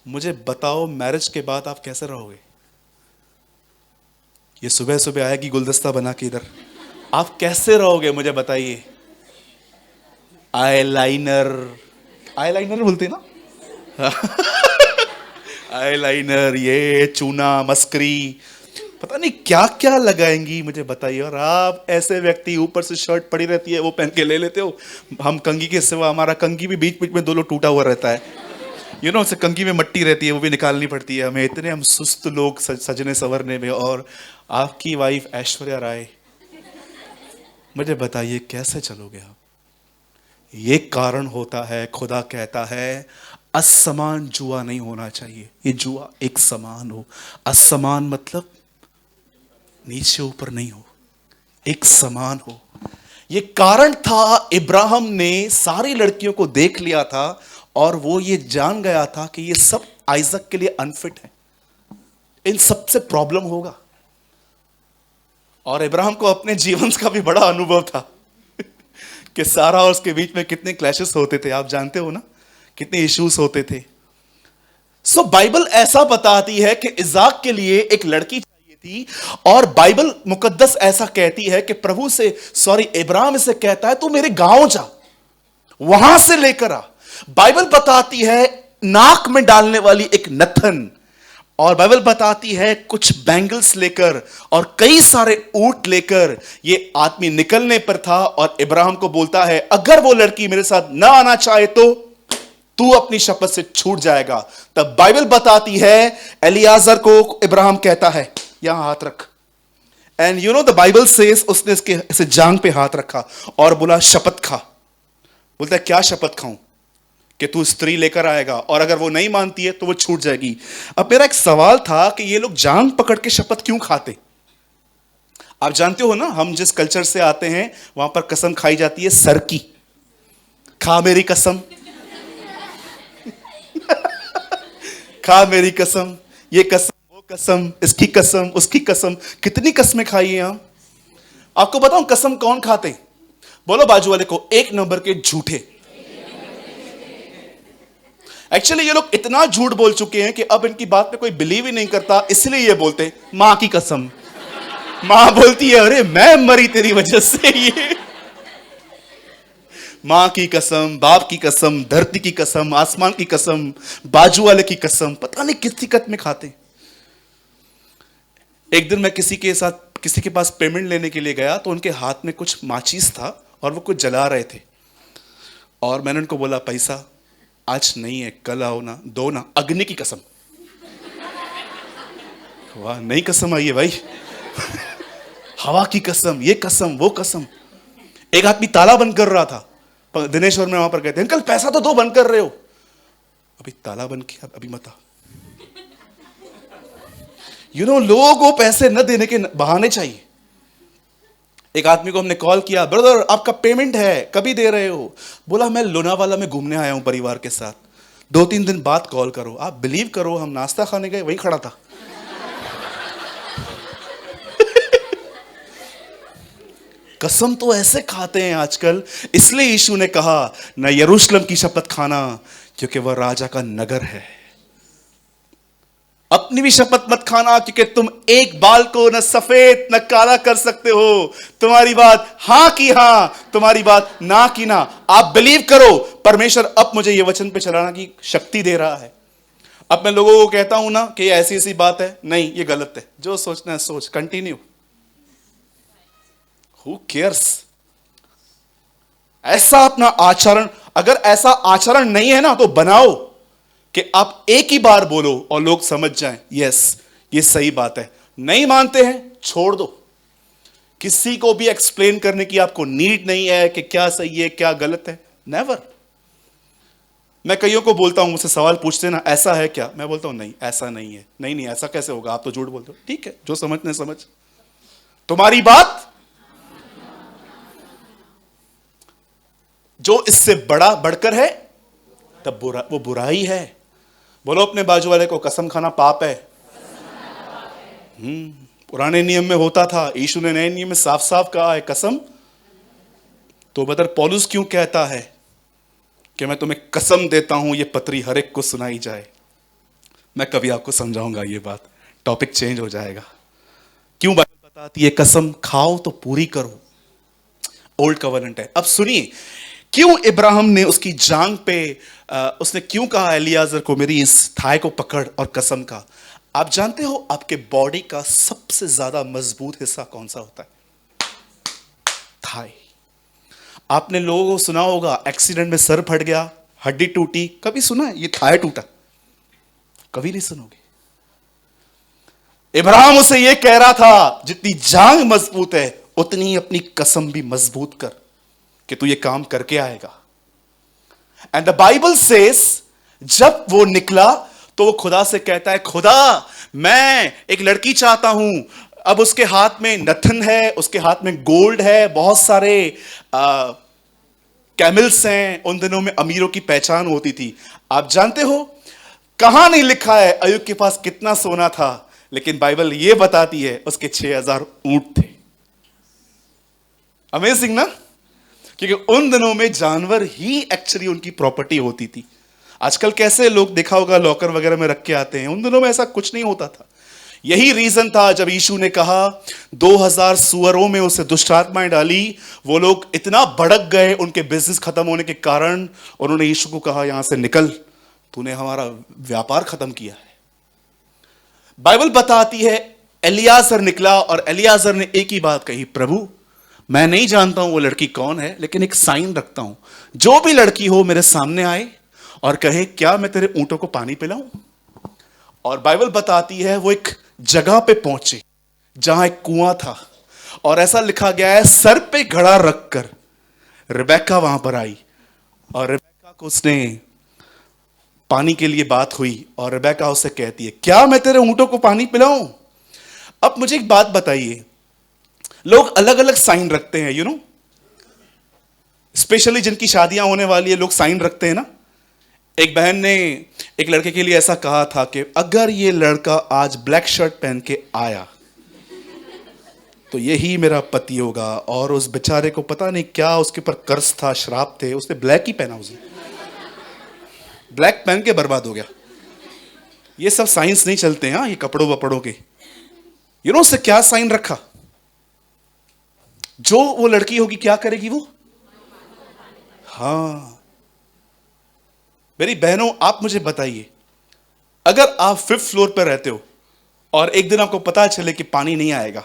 मुझे बताओ मैरिज के बाद आप कैसे रहोगे? ये सुबह सुबह आएगी गुलदस्ता बना के इधर, आप कैसे रहोगे मुझे बताइए? आईलाइनर बोलते हैं ना? आईलाइनर, ये चूना मस्करी, पता नहीं क्या क्या लगाएंगी मुझे बताइए। और आप ऐसे व्यक्ति, ऊपर से शर्ट पड़ी रहती है वो पहन के ले लेते हो। हम कंघी के सिवा, हमारा कंघी भी बीच बीच में दो लोग टूटा हुआ रहता है, यू नो, कंघी में मट्टी रहती है, वो भी निकालनी पड़ती है हमें। इतने हम सुस्त लोग सजने संवरने में, और आपकी वाइफ ऐश्वर्या राय, मुझे बताइए कैसे चलोगे आप? ये कारण होता है, खुदा कहता है असमान जुआ नहीं होना चाहिए। ये जुआ एक समान हो। असमान मतलब नीचे ऊपर नहीं हो, एक समान हो। ये कारण था, इब्राहिम ने सारी लड़कियों को देख लिया था और वो ये जान गया था कि ये सब आइजक के लिए अनफिट है, इन सबसे प्रॉब्लम होगा। और इब्राहिम को अपने जीवन का भी बड़ा अनुभव था कि सारा और उसके बीच में कितने क्लैशेस होते थे, आप जानते हो ना, कितने इश्यूज होते थे। सो बाइबल ऐसा बताती है कि इज़ाक के लिए एक लड़की चाहिए थी, और बाइबल मुकद्दस ऐसा कहती है कि प्रभु से, इब्राहिम से कहता है तू मेरे गांव जा, वहां से लेकर आ। बाइबल बताती है नाक में डालने वाली एक नथन, और बाइबल बताती है कुछ बैंगल्स लेकर और कई सारे ऊंट लेकर ये आदमी निकलने पर था। और इब्राहिम को बोलता है अगर वो लड़की मेरे साथ ना आना चाहे तो तू अपनी शपथ से छूट जाएगा। तब बाइबल बताती है एलियाजर को इब्राहिम कहता है यहां हाथ रख, and you know the Bible says उसने इसके ऐसे जांग पे हाथ रखा और बोला शपथ खा। बोलता है क्या शपथ खाऊं? कि तू स्त्री लेकर आएगा, और अगर वो नहीं मानती है तो वो छूट जाएगी। अब मेरा एक सवाल था कि ये लोग जांग पकड़ के शपथ क्यों खाते? आप जानते हो ना, हम जिस कल्चर से आते हैं वहां पर कसम खाई जाती है सर की, खा मेरी कसम। खा मेरी कसम, ये कसम, वो कसम, इसकी कसम, उसकी कसम, कितनी कसमें खाई हैं हम। आपको बताऊं कसम कौन खाते? बोलो बाजू वाले को, एक नंबर के झूठे। एक्चुअली ये लोग इतना झूठ बोल चुके हैं कि अब इनकी बात पे कोई बिलीव ही नहीं करता, इसलिए ये बोलते मां की कसम। मां बोलती है अरे मैं मरी तेरी वजह से। ये मां की कसम, बाप की कसम, धरती की कसम, आसमान की कसम, बाजू वाले की कसम, पता नहीं किस दिक्कत में खाते। एक दिन मैं किसी के पास पेमेंट लेने के लिए गया, तो उनके हाथ में कुछ माचिस था और वो कुछ जला रहे थे, और मैंने उनको बोला पैसा आज नहीं है, कल आओ ना, दो ना, अग्नि की कसम। वाह, नई कसम आई है भाई। हवा की कसम, ये कसम, वो कसम। एक आदमी ताला बंद कर रहा था, दिनेश्वर में वहां पर कहते हैं अंकल पैसा तो दो, बंद कर रहे हो। अभी ताला बंद किया, अभी मत आ। यू नो, लोगों को पैसे न देने के बहाने चाहिए। एक आदमी को हमने कॉल किया, ब्रदर आपका पेमेंट है, कभी दे रहे हो? बोला मैं लोनावाला में घूमने आया हूं परिवार के साथ, 2-3 दिन बाद कॉल करो। आप बिलीव करो, हम नाश्ता खाने गए, वही खड़ा था। कसम तो ऐसे खाते हैं आजकल। इसलिए यीशु ने कहा न यरूशलेम की शपथ खाना, क्योंकि वह राजा का नगर है। अपनी भी शपथ मत खाना, क्योंकि तुम एक बाल को न सफेद न काला कर सकते हो। तुम्हारी बात हां की हां, तुम्हारी बात ना की ना। आप बिलीव करो, परमेश्वर अब मुझे ये वचन पे चलाना की शक्ति दे रहा है। अब मैं लोगों को कहता हूं ना कि ऐसी ऐसी बात है, नहीं ये गलत है, जो सोचना है सोच, कंटिन्यू। Who cares? ऐसा अपना आचरण, अगर ऐसा आचरण नहीं है ना तो बनाओ कि आप एक ही बार बोलो और लोग समझ जाएं, यस ये सही बात है। नहीं मानते हैं, छोड़ दो। किसी को भी एक्सप्लेन करने की आपको नीड नहीं है कि क्या सही है क्या गलत है, नेवर। मैं कईयों को बोलता हूं, मुझसे सवाल पूछते ना, ऐसा है क्या? मैं बोलता हूं नहीं ऐसा नहीं है। नहीं नहीं ऐसा कैसे होगा, आप तो झूठ बोलते हो। ठीक है, जो समझने समझ, तुम्हारी बात जो इससे बड़ा बढ़कर है तब बुरा, वो बुराई है। बोलो अपने बाजू वाले को, कसम खाना पाप है। पुराने नियम में होता था, यीशु ने नए नियम में साफ साफ कहा है कसम। तो बदर पौलुस क्यों कहता है कि मैं तुम्हें कसम देता हूं ये पत्री हर एक को सुनाई जाए? मैं कभी आपको समझाऊंगा ये बात, टॉपिक चेंज हो जाएगा। क्यों बाइबल बताती है कसम खाओ तो पूरी करो, ओल्ड कवर्नेंट है। अब सुनिए, क्यों इब्राहिम ने उसकी जांग पे उसने क्यों कहा एलियाजर को मेरी इस थाई को पकड़ और कसम खा? आप जानते हो आपके बॉडी का सबसे ज्यादा मजबूत हिस्सा कौन सा होता है? थाई। आपने लोगों को सुना होगा एक्सीडेंट में सर फट गया, हड्डी टूटी, कभी सुना है ये थाई टूटा? कभी नहीं सुनोगे। इब्राहिम उसे ये कह रहा था जितनी जांग मजबूत है उतनी ही अपनी कसम भी मजबूत कर कि तू ये काम करके आएगा। एंड द बाइबल सेज जब वो निकला तो वो खुदा से कहता है, खुदा मैं एक लड़की चाहता हूं। अब उसके हाथ में नथन है, उसके हाथ में गोल्ड है, बहुत सारे कैमल्स हैं। उन दिनों में अमीरों की पहचान होती थी। आप जानते हो कहां नहीं लिखा है अय्यूब के पास कितना सोना था, लेकिन बाइबल यह बताती है उसके 6000 ऊंट थे। अमेजिंग ना? क्योंकि उन दिनों में जानवर ही एक्चुअली उनकी प्रॉपर्टी होती थी। आजकल कैसे लोग देखा होगा लॉकर वगैरह में रख के आते हैं, उन दिनों में ऐसा कुछ नहीं होता था। यही रीजन था जब यीशु ने कहा 2000 सुअरों में उसे दुष्ट आत्माएं डाली, वो लोग इतना भड़क गए उनके बिजनेस खत्म होने के कारण, उन्होंने यीशु को कहा यहां से निकल, तूने हमारा व्यापार खत्म किया है। बाइबल बताती है एलियाजर निकला और एलियाजर ने एक ही बात कही, प्रभु मैं नहीं जानता हूं वो लड़की कौन है, लेकिन एक साइन रखता हूं, जो भी लड़की हो मेरे सामने आए और कहे क्या मैं तेरे ऊंटों को पानी पिलाऊं? और बाइबल बताती है वो एक जगह पे पहुंचे जहां एक कुआं था और ऐसा लिखा गया है सर पे घड़ा रखकर रिबेका वहां पर आई और रिबेका को उसने पानी के लिए बात हुई और रिबेका उससे कहती है क्या मैं तेरे ऊंटों को पानी पिलाऊं? अब मुझे एक बात बताइए, लोग अलग अलग साइन रखते हैं, यू नो, स्पेशली जिनकी शादियां होने वाली है लोग साइन रखते हैं ना। एक बहन ने एक लड़के के लिए ऐसा कहा था कि अगर ये लड़का आज ब्लैक शर्ट पहन के आया तो यही मेरा पति होगा, और उस बेचारे को पता नहीं क्या उसके ऊपर कर्ज था, श्राप थे, उसने ब्लैक ही पहना, उसने ब्लैक पहन के बर्बाद हो गया। ये सब साइंस नहीं चलते हैं ये कपड़ों वपड़ों के। यू नो उससे क्या साइन रखा? जो वो लड़की होगी क्या करेगी वो? हाँ मेरी बहनों आप मुझे बताइए, अगर आप 5th फ्लोर पर रहते हो और एक दिन आपको पता चले कि पानी नहीं आएगा,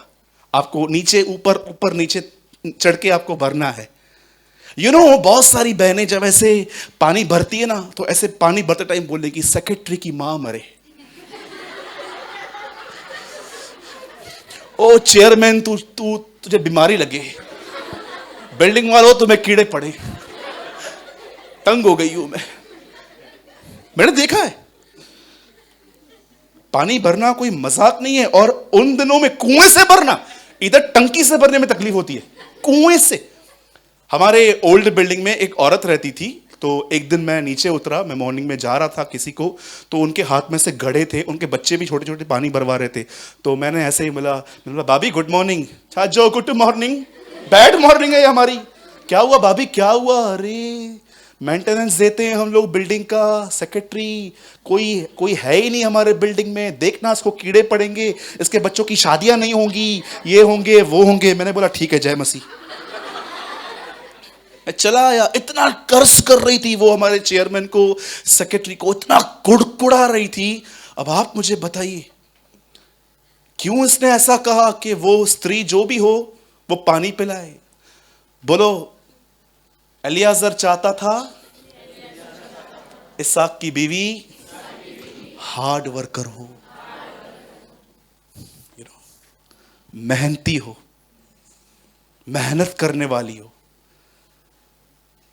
आपको नीचे ऊपर ऊपर नीचे चढ़ के आपको भरना है। यू नो बहुत सारी बहनें जब ऐसे पानी भरती है ना तो ऐसे पानी भरते टाइम बोलेगी सेक्रेटरी की मां मरे, ओ चेयरमैन तुझे बीमारी लगे, बिल्डिंग वालों तुम्हें कीड़े पड़े, तंग हो गई हूं मैंने देखा है। पानी भरना कोई मजाक नहीं है, और उन दिनों में कुएं से भरना, इधर टंकी से भरने में तकलीफ होती है, कुएं से। हमारे ओल्ड बिल्डिंग में एक औरत रहती थी, तो एक दिन मैं नीचे उतरा, मैं मॉर्निंग में जा रहा था किसी को, तो उनके हाथ में से घड़े थे, उनके बच्चे भी छोटे छोटे पानी भरवा रहे थे। तो मैंने ऐसे ही बोला भाभी गुड मॉर्निंग। जो गुड मॉर्निंग, बैड मॉर्निंग है हमारी। क्या हुआ भाभी क्या हुआ? अरे मेंटेनेंस देते हैं हम लोग बिल्डिंग का, सेक्रेटरी कोई कोई है ही नहीं हमारे बिल्डिंग में, देखना इसको कीड़े पड़ेंगे, इसके बच्चों की शादियां नहीं होंगी, ये होंगे वो होंगे। मैंने बोला ठीक है, जय मसीह। मैं चला आया। इतना कर्ज कर रही थी वो हमारे चेयरमैन को, सेक्रेटरी को, इतना कुड़कुड़ा रही थी। अब आप मुझे बताइए क्यों इसने ऐसा कहा कि वो स्त्री जो भी हो वो पानी पिलाए? बोलो, एलियाजर चाहता था इसहाक की बीवी हार्ड वर्कर हो, मेहनती हो, मेहनत करने वाली हो।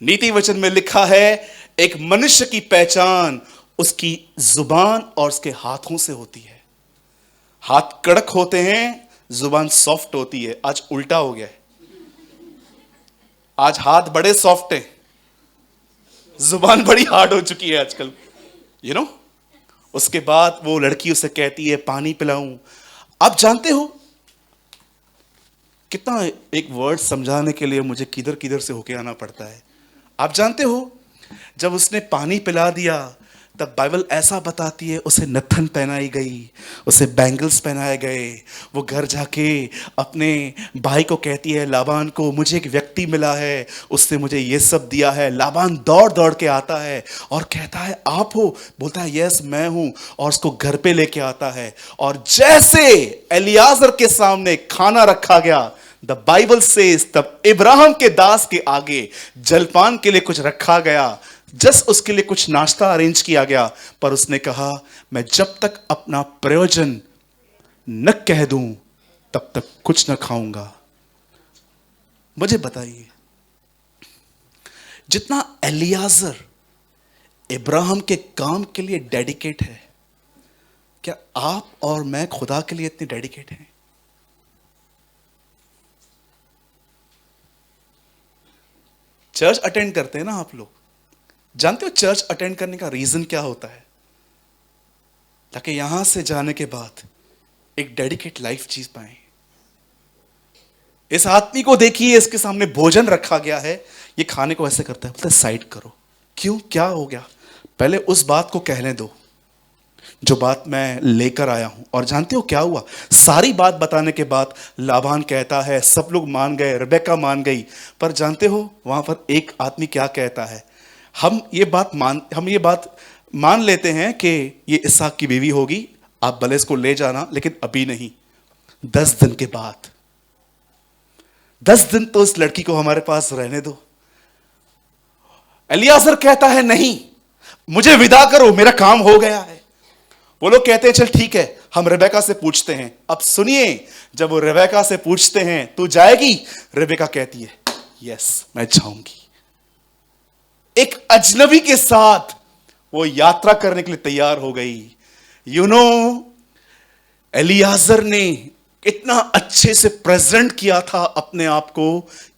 नीति वचन में लिखा है एक मनुष्य की पहचान उसकी जुबान और उसके हाथों से होती है। हाथ कड़क होते हैं, जुबान सॉफ्ट होती है। आज उल्टा हो गया है, आज हाथ बड़े सॉफ्ट हैं, जुबान बड़ी हार्ड हो चुकी है आजकल, यू नो। उसके बाद वो लड़की उसे कहती है पानी पिलाऊं। आप जानते हो कितना एक वर्ड समझाने के लिए मुझे किधर किधर से होके आना पड़ता है। आप जानते हो जब उसने पानी पिला दिया तब बाइबल ऐसा बताती है उसे नथन पहनाई गई, उसे बैंगल्स पहनाए गए। वो घर जाके अपने भाई को कहती है, लाबान को, मुझे एक व्यक्ति मिला है, उसने मुझे ये सब दिया है। लाबान दौड़ दौड़ के आता है और कहता है आप हो? बोलता है यस मैं हूं, और उसको घर पे लेके आता है। और जैसे एलियाजर के सामने खाना रखा गया, द बाइबल सेज तब इब्राहिम के दास के आगे जलपान के लिए कुछ रखा गया, जस्ट उसके लिए कुछ नाश्ता अरेंज किया गया। पर उसने कहा मैं जब तक अपना प्रयोजन न कह दूं तब तक कुछ न खाऊंगा। मुझे बताइए, जितना एलियाजर इब्राहिम के काम के लिए डेडिकेट है, क्या आप और मैं खुदा के लिए इतने डेडिकेट हैं? चर्च अटेंड करते हैं ना आप लोग, जानते हो चर्च अटेंड करने का रीजन क्या होता है? ताकि यहां से जाने के बाद एक डेडिकेट लाइफ जी पाए। इस आदमी को देखिए, इसके सामने भोजन रखा गया है, ये खाने को ऐसे करता है, बोलता है साइड करो। क्यों, क्या हो गया? पहले उस बात को कहने दो जो बात मैं लेकर आया हूं। और जानते हो क्या हुआ? सारी बात बताने के बाद लाबान कहता है, सब लोग मान गए, रेबेका मान गई। पर जानते हो वहां पर एक आदमी क्या कहता है? हम ये बात मान लेते हैं कि ये इसहाक की बीवी होगी, आप भले इसको ले जाना, लेकिन अभी नहीं, 10 दिन के बाद। 10 दिन तो इस लड़की को हमारे पास रहने दो। एलियाजर कहता है नहीं, मुझे विदा करो, मेरा काम हो गया है। वो लोग कहते हैं चल ठीक है, हम रेबेका से पूछते हैं। अब सुनिए, जब वो रेबेका से पूछते हैं तू जाएगी? रेबेका कहती है यस मैं जाऊंगी। एक अजनबी के साथ वो यात्रा करने के लिए तैयार हो गई। यू नो, एलियाजर ने इतना अच्छे से प्रेजेंट किया था अपने आप को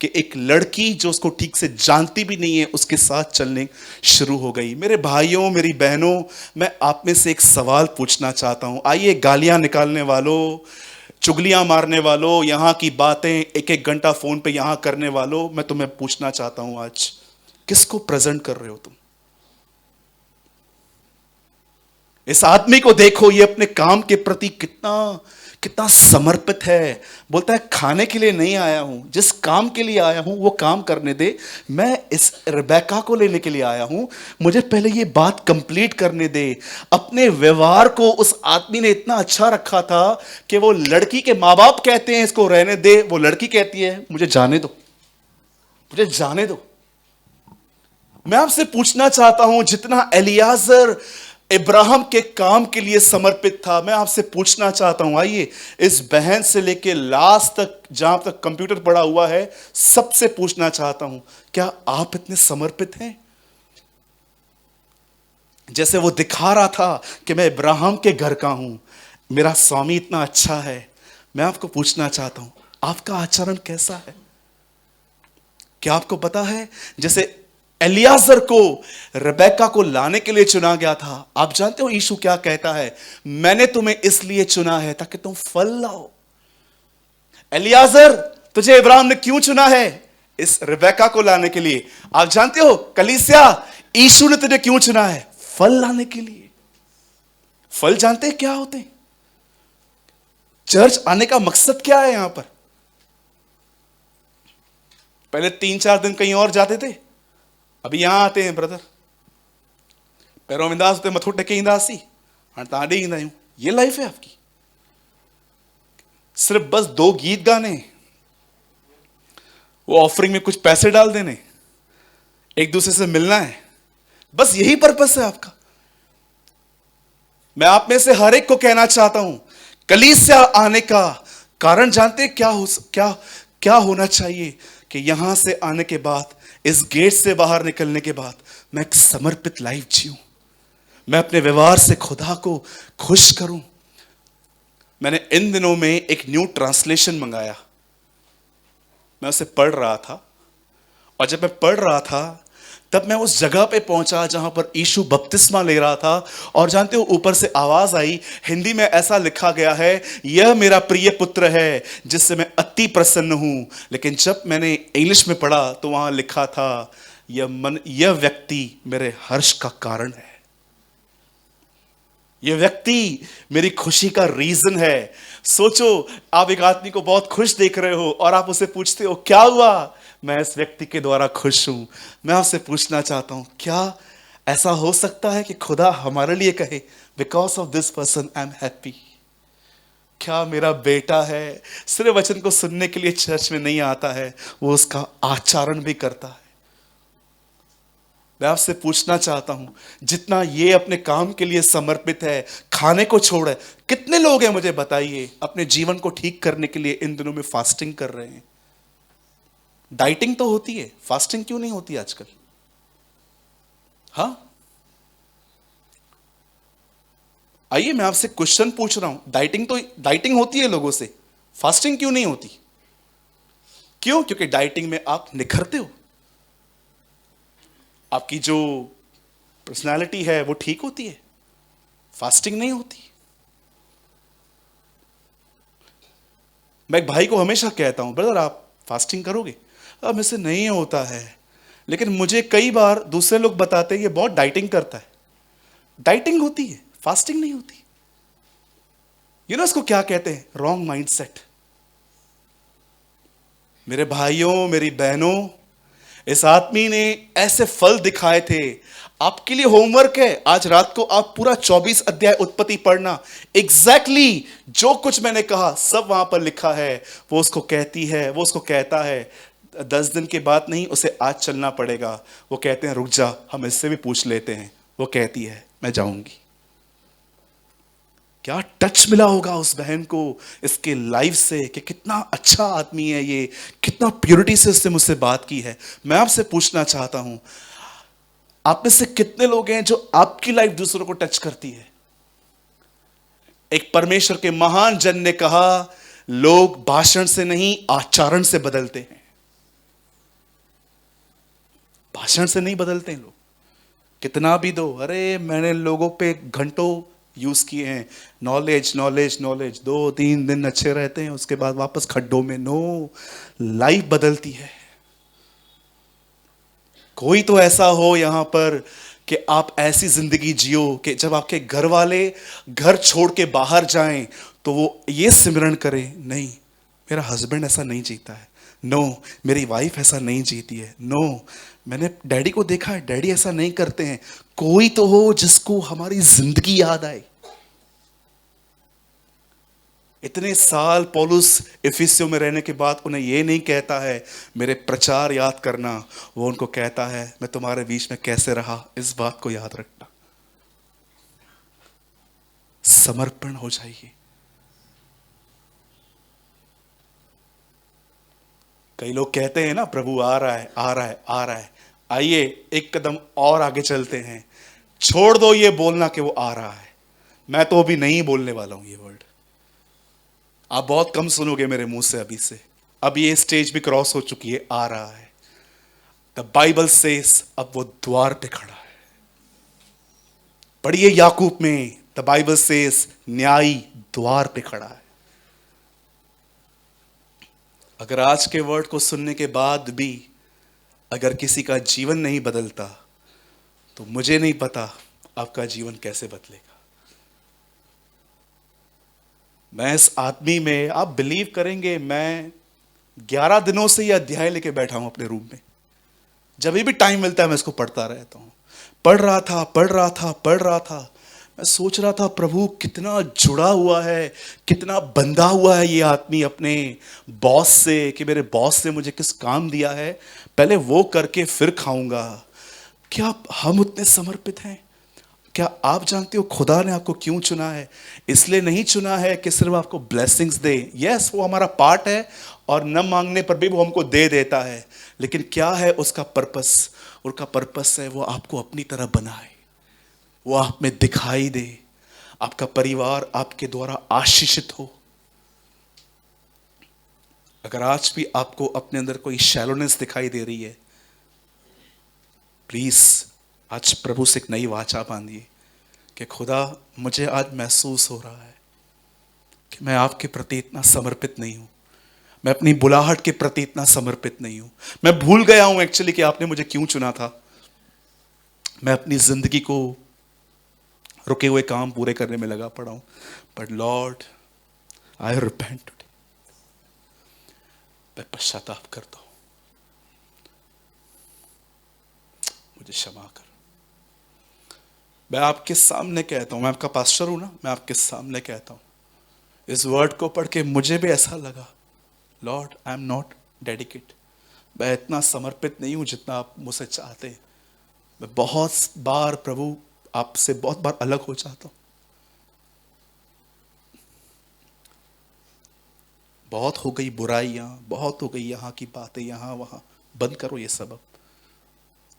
कि एक लड़की जो उसको ठीक से जानती भी नहीं है उसके साथ चलने शुरू हो गई। मेरे भाइयों, मेरी बहनों, मैं आप में से एक सवाल पूछना चाहता हूं। आइए, गालियां निकालने वालों, चुगलियां मारने वालों, यहां की बातें एक एक घंटा फोन पे यहां करने वालों, मैं तुम्हें पूछना चाहता हूं आज, किसको प्रेजेंट कर रहे हो तुम? इस आदमी को देखो, ये अपने काम के प्रति कितना कितना समर्पित है। बोलता है खाने के लिए नहीं आया हूं, जिस काम के लिए आया हूं वो काम करने दे। मैं इस रेबेका को लेने के लिए आया हूं, मुझे पहले ये बात कंप्लीट करने दे। अपने व्यवहार को उस आदमी ने इतना अच्छा रखा था कि वो लड़की के माँ बाप कहते हैं इसको रहने दे, वो लड़की कहती है मुझे जाने दो, मुझे जाने दो। मैं आपसे पूछना चाहता हूं, जितना एलियाजर इब्राहिम के काम के लिए समर्पित था, मैं आपसे पूछना चाहता हूं, आइए इस बहन से लेके लास्ट तक, जहां तक कंप्यूटर पड़ा हुआ है, सबसे पूछना चाहता हूं, क्या आप इतने समर्पित हैं? जैसे वो दिखा रहा था कि मैं इब्राहिम के घर का हूं, मेरा स्वामी इतना अच्छा है। मैं आपको पूछना चाहता हूं, आपका आचरण कैसा है? क्या आपको पता है, जैसे एलियाजर को रेबेका को लाने के लिए चुना गया था, आप जानते हो यीशु क्या कहता है? मैंने तुम्हें इसलिए चुना है ताकि तुम फल लाओ। एलियाजर, तुझे इब्राहिम ने क्यों चुना है? इस रिबेका को लाने के लिए। आप जानते हो कलीसिया यीशु ने तुझे क्यों चुना है? फल लाने के लिए। फल जानते हैं क्या होते हैं? चर्च आने का मकसद क्या है? यहां पर पहले 3-4 दिन कहीं और जाते थे, अभी यहां आते हैं ब्रदर। पैरों में दास होते मथो टेके इंदासी हाँ ताड़े इंदा यूं। ये लाइफ है आपकी? सिर्फ बस 2 गीत गाने, वो ऑफरिंग में कुछ पैसे डाल देने, एक दूसरे से मिलना है, बस यही पर्पस है आपका? मैं आप में से हर एक को कहना चाहता हूं, कलीसिया आने का कारण जानते हैं क्या होना चाहिए? कि यहां से आने के बाद, इस गेट से बाहर निकलने के बाद मैं एक समर्पित लाइफ जीऊं, मैं अपने व्यवहार से खुदा को खुश करूं। मैंने इन दिनों में एक न्यू ट्रांसलेशन मंगाया, मैं उसे पढ़ रहा था, और जब मैं पढ़ रहा था तब मैं उस जगह पे पहुंचा जहां पर यीशु बपतिस्मा ले रहा था। और जानते हो ऊपर से आवाज आई, हिंदी में ऐसा लिखा गया है, यह मेरा प्रिय पुत्र है जिससे मैं अति प्रसन्न हूं। लेकिन जब मैंने इंग्लिश में पढ़ा तो वहां लिखा था, यह व्यक्ति मेरे हर्ष का कारण है, यह व्यक्ति मेरी खुशी का रीजन है। सोचो, आप एक आदमी को बहुत खुश देख रहे हो और आप उसे पूछते हो क्या हुआ? मैं इस व्यक्ति के द्वारा खुश हूं। मैं आपसे पूछना चाहता हूं, क्या ऐसा हो सकता है कि खुदा हमारे लिए कहे, because of this person I am happy? क्या मेरा बेटा है, सिर्फ वचन को सुनने के लिए चर्च में नहीं आता है, वो उसका आचरण भी करता है। मैं आपसे पूछना चाहता हूं, जितना ये अपने काम के लिए समर्पित है, खाने को छोड़ है, कितने लोग हैं मुझे बताइए अपने जीवन को ठीक करने के लिए इन दिनों में फास्टिंग कर रहे हैं? डाइटिंग तो होती है, फास्टिंग क्यों नहीं होती आजकल? हाँ, आइए मैं आपसे क्वेश्चन पूछ रहा हूं, डाइटिंग होती है लोगों से, फास्टिंग क्यों नहीं होती? क्यों? क्योंकि डाइटिंग में आप निखरते हो, आपकी जो पर्सनालिटी है वो ठीक होती है, फास्टिंग नहीं होती। मैं एक भाई को हमेशा कहता हूं, ब्रदर आप फास्टिंग करोगे? अब मुझसे नहीं होता है, लेकिन मुझे कई बार दूसरे लोग बताते हैं ये बहुत डाइटिंग करता है। डाइटिंग होती है, फास्टिंग नहीं होती। यू नो इसको क्या कहते हैं? Wrong mindset. मेरे भाइयों, मेरी बहनों, इस आदमी ने ऐसे फल दिखाए थे। आपके लिए होमवर्क है, आज रात को आप पूरा 24 अध्याय उत्पत्ति पढ़ना। एग्जैक्टली जो कुछ मैंने कहा सब वहां पर लिखा है। वो उसको कहती है, वो उसको कहता है 10 दिन के बाद नहीं, उसे आज चलना पड़ेगा। वो कहते हैं रुक जा, हम इससे भी पूछ लेते हैं। वो कहती है मैं जाऊंगी। क्या टच मिला होगा उस बहन को इसके लाइफ से कि कितना अच्छा आदमी है ये, कितना प्योरिटी से उसने मुझसे बात की है। मैं आपसे पूछना चाहता हूं, आप में से कितने लोग हैं जो आपकी लाइफ दूसरों को टच करती है? एक परमेश्वर के महान जन ने कहा, लोग भाषण से नहीं आचरण से बदलते हैं। भाषण से नहीं बदलते हैं लोग, कितना भी दो। अरे मैंने लोगों पे घंटों यूज किए हैं, नॉलेज नॉलेज नॉलेज, 2-3 दिन अच्छे रहते हैं, उसके बाद वापस खड्डों में। नो, लाइफ बदलती है। कोई तो ऐसा हो यहां पर कि आप ऐसी जिंदगी जियो कि जब आपके घर वाले घर छोड़ के बाहर जाएं तो वो ये सिमरन करें, नहीं मेरा हस्बैंड ऐसा नहीं जीता है, नो मेरी वाइफ ऐसा नहीं जीती है, नो मैंने डैडी को देखा है, डैडी ऐसा नहीं करते हैं। कोई तो हो जिसको हमारी जिंदगी याद आए। इतने साल पौलुस इफिसियों में रहने के बाद उन्हें यह नहीं कहता है मेरे प्रचार याद करना, वो उनको कहता है मैं तुम्हारे बीच में कैसे रहा, इस बात को याद रखना। समर्पण हो जाइए। कई लोग कहते हैं ना प्रभु आ रहा है आ रहा है आ रहा है। आइए एक कदम और आगे चलते हैं। छोड़ दो ये बोलना कि वो आ रहा है। मैं तो अभी नहीं बोलने वाला हूं ये वर्ड, आप बहुत कम सुनोगे मेरे मुंह से अभी से। अब ये स्टेज भी क्रॉस हो चुकी है, आ रहा है। द बाइबल सेस, अब वो द्वार पे खड़ा है। पढ़िए याकूब में, द बाइबल सेस न्यायी द्वार पे खड़ा है। अगर आज के वर्ड को सुनने के बाद भी अगर किसी का जीवन नहीं बदलता, तो मुझे नहीं पता आपका जीवन कैसे बदलेगा। मैं इस आदमी में, आप बिलीव करेंगे, मैं 11 दिनों से ये अध्याय लेके बैठा हूं अपने रूम में। जब भी टाइम मिलता है मैं इसको पढ़ता रहता हूं। पढ़ रहा था। मैं सोच रहा था प्रभु कितना जुड़ा हुआ है, कितना बंधा हुआ है ये आदमी अपने बॉस से, कि मेरे बॉस ने मुझे किस काम दिया है, पहले वो करके फिर खाऊंगा। क्या हम उतने समर्पित हैं? क्या आप जानते हो खुदा ने आपको क्यों चुना है? इसलिए नहीं चुना है कि सिर्फ आपको ब्लेसिंग्स दे। यस, वो हमारा पार्ट है और न मांगने पर भी वो हमको दे देता है, लेकिन क्या है उसका पर्पस? उसका पर्पस है वो आपको अपनी तरह बनाए, वो आप में दिखाई दे, आपका परिवार आपके द्वारा आशीषित हो। अगर आज भी आपको अपने अंदर कोई शैलोनेस दिखाई दे रही है, प्लीज आज प्रभु से एक नई वाचा बांधिए कि खुदा, मुझे आज महसूस हो रहा है कि मैं आपके प्रति इतना समर्पित नहीं हूं, मैं अपनी बुलाहट के प्रति इतना समर्पित नहीं हूं। मैं भूल गया हूं एक्चुअली कि आपने मुझे क्यों चुना था। मैं अपनी जिंदगी को रुके हुए काम पूरे करने में लगा पड़ा हूं। But Lord, I repent today. मैं पश्चाताप करता हूं, मुझे क्षमा कर। मैं आपके सामने कहता हूं, मैं आपका पास्टर हूं ना, मैं आपके सामने कहता हूं, इस वर्ड को पढ़ के मुझे भी ऐसा लगा, Lord I am not dedicate. मैं इतना समर्पित नहीं हूं जितना आप मुझसे चाहते हैं। मैं बहुत बार प्रभु आपसे बहुत बार अलग हो जाता हूं। बहुत हो गई बुराइयां, बहुत हो गई यहां की बातें, यहां वहां। बंद करो ये सब, अब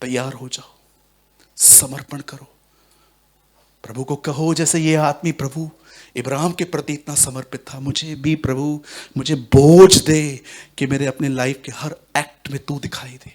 तैयार हो जाओ, समर्पण करो। प्रभु को कहो जैसे ये आदमी प्रभु इब्राहिम के प्रति इतना समर्पित था, मुझे भी प्रभु, मुझे बोझ दे कि मेरे अपने लाइफ के हर एक्ट में तू दिखाई दे।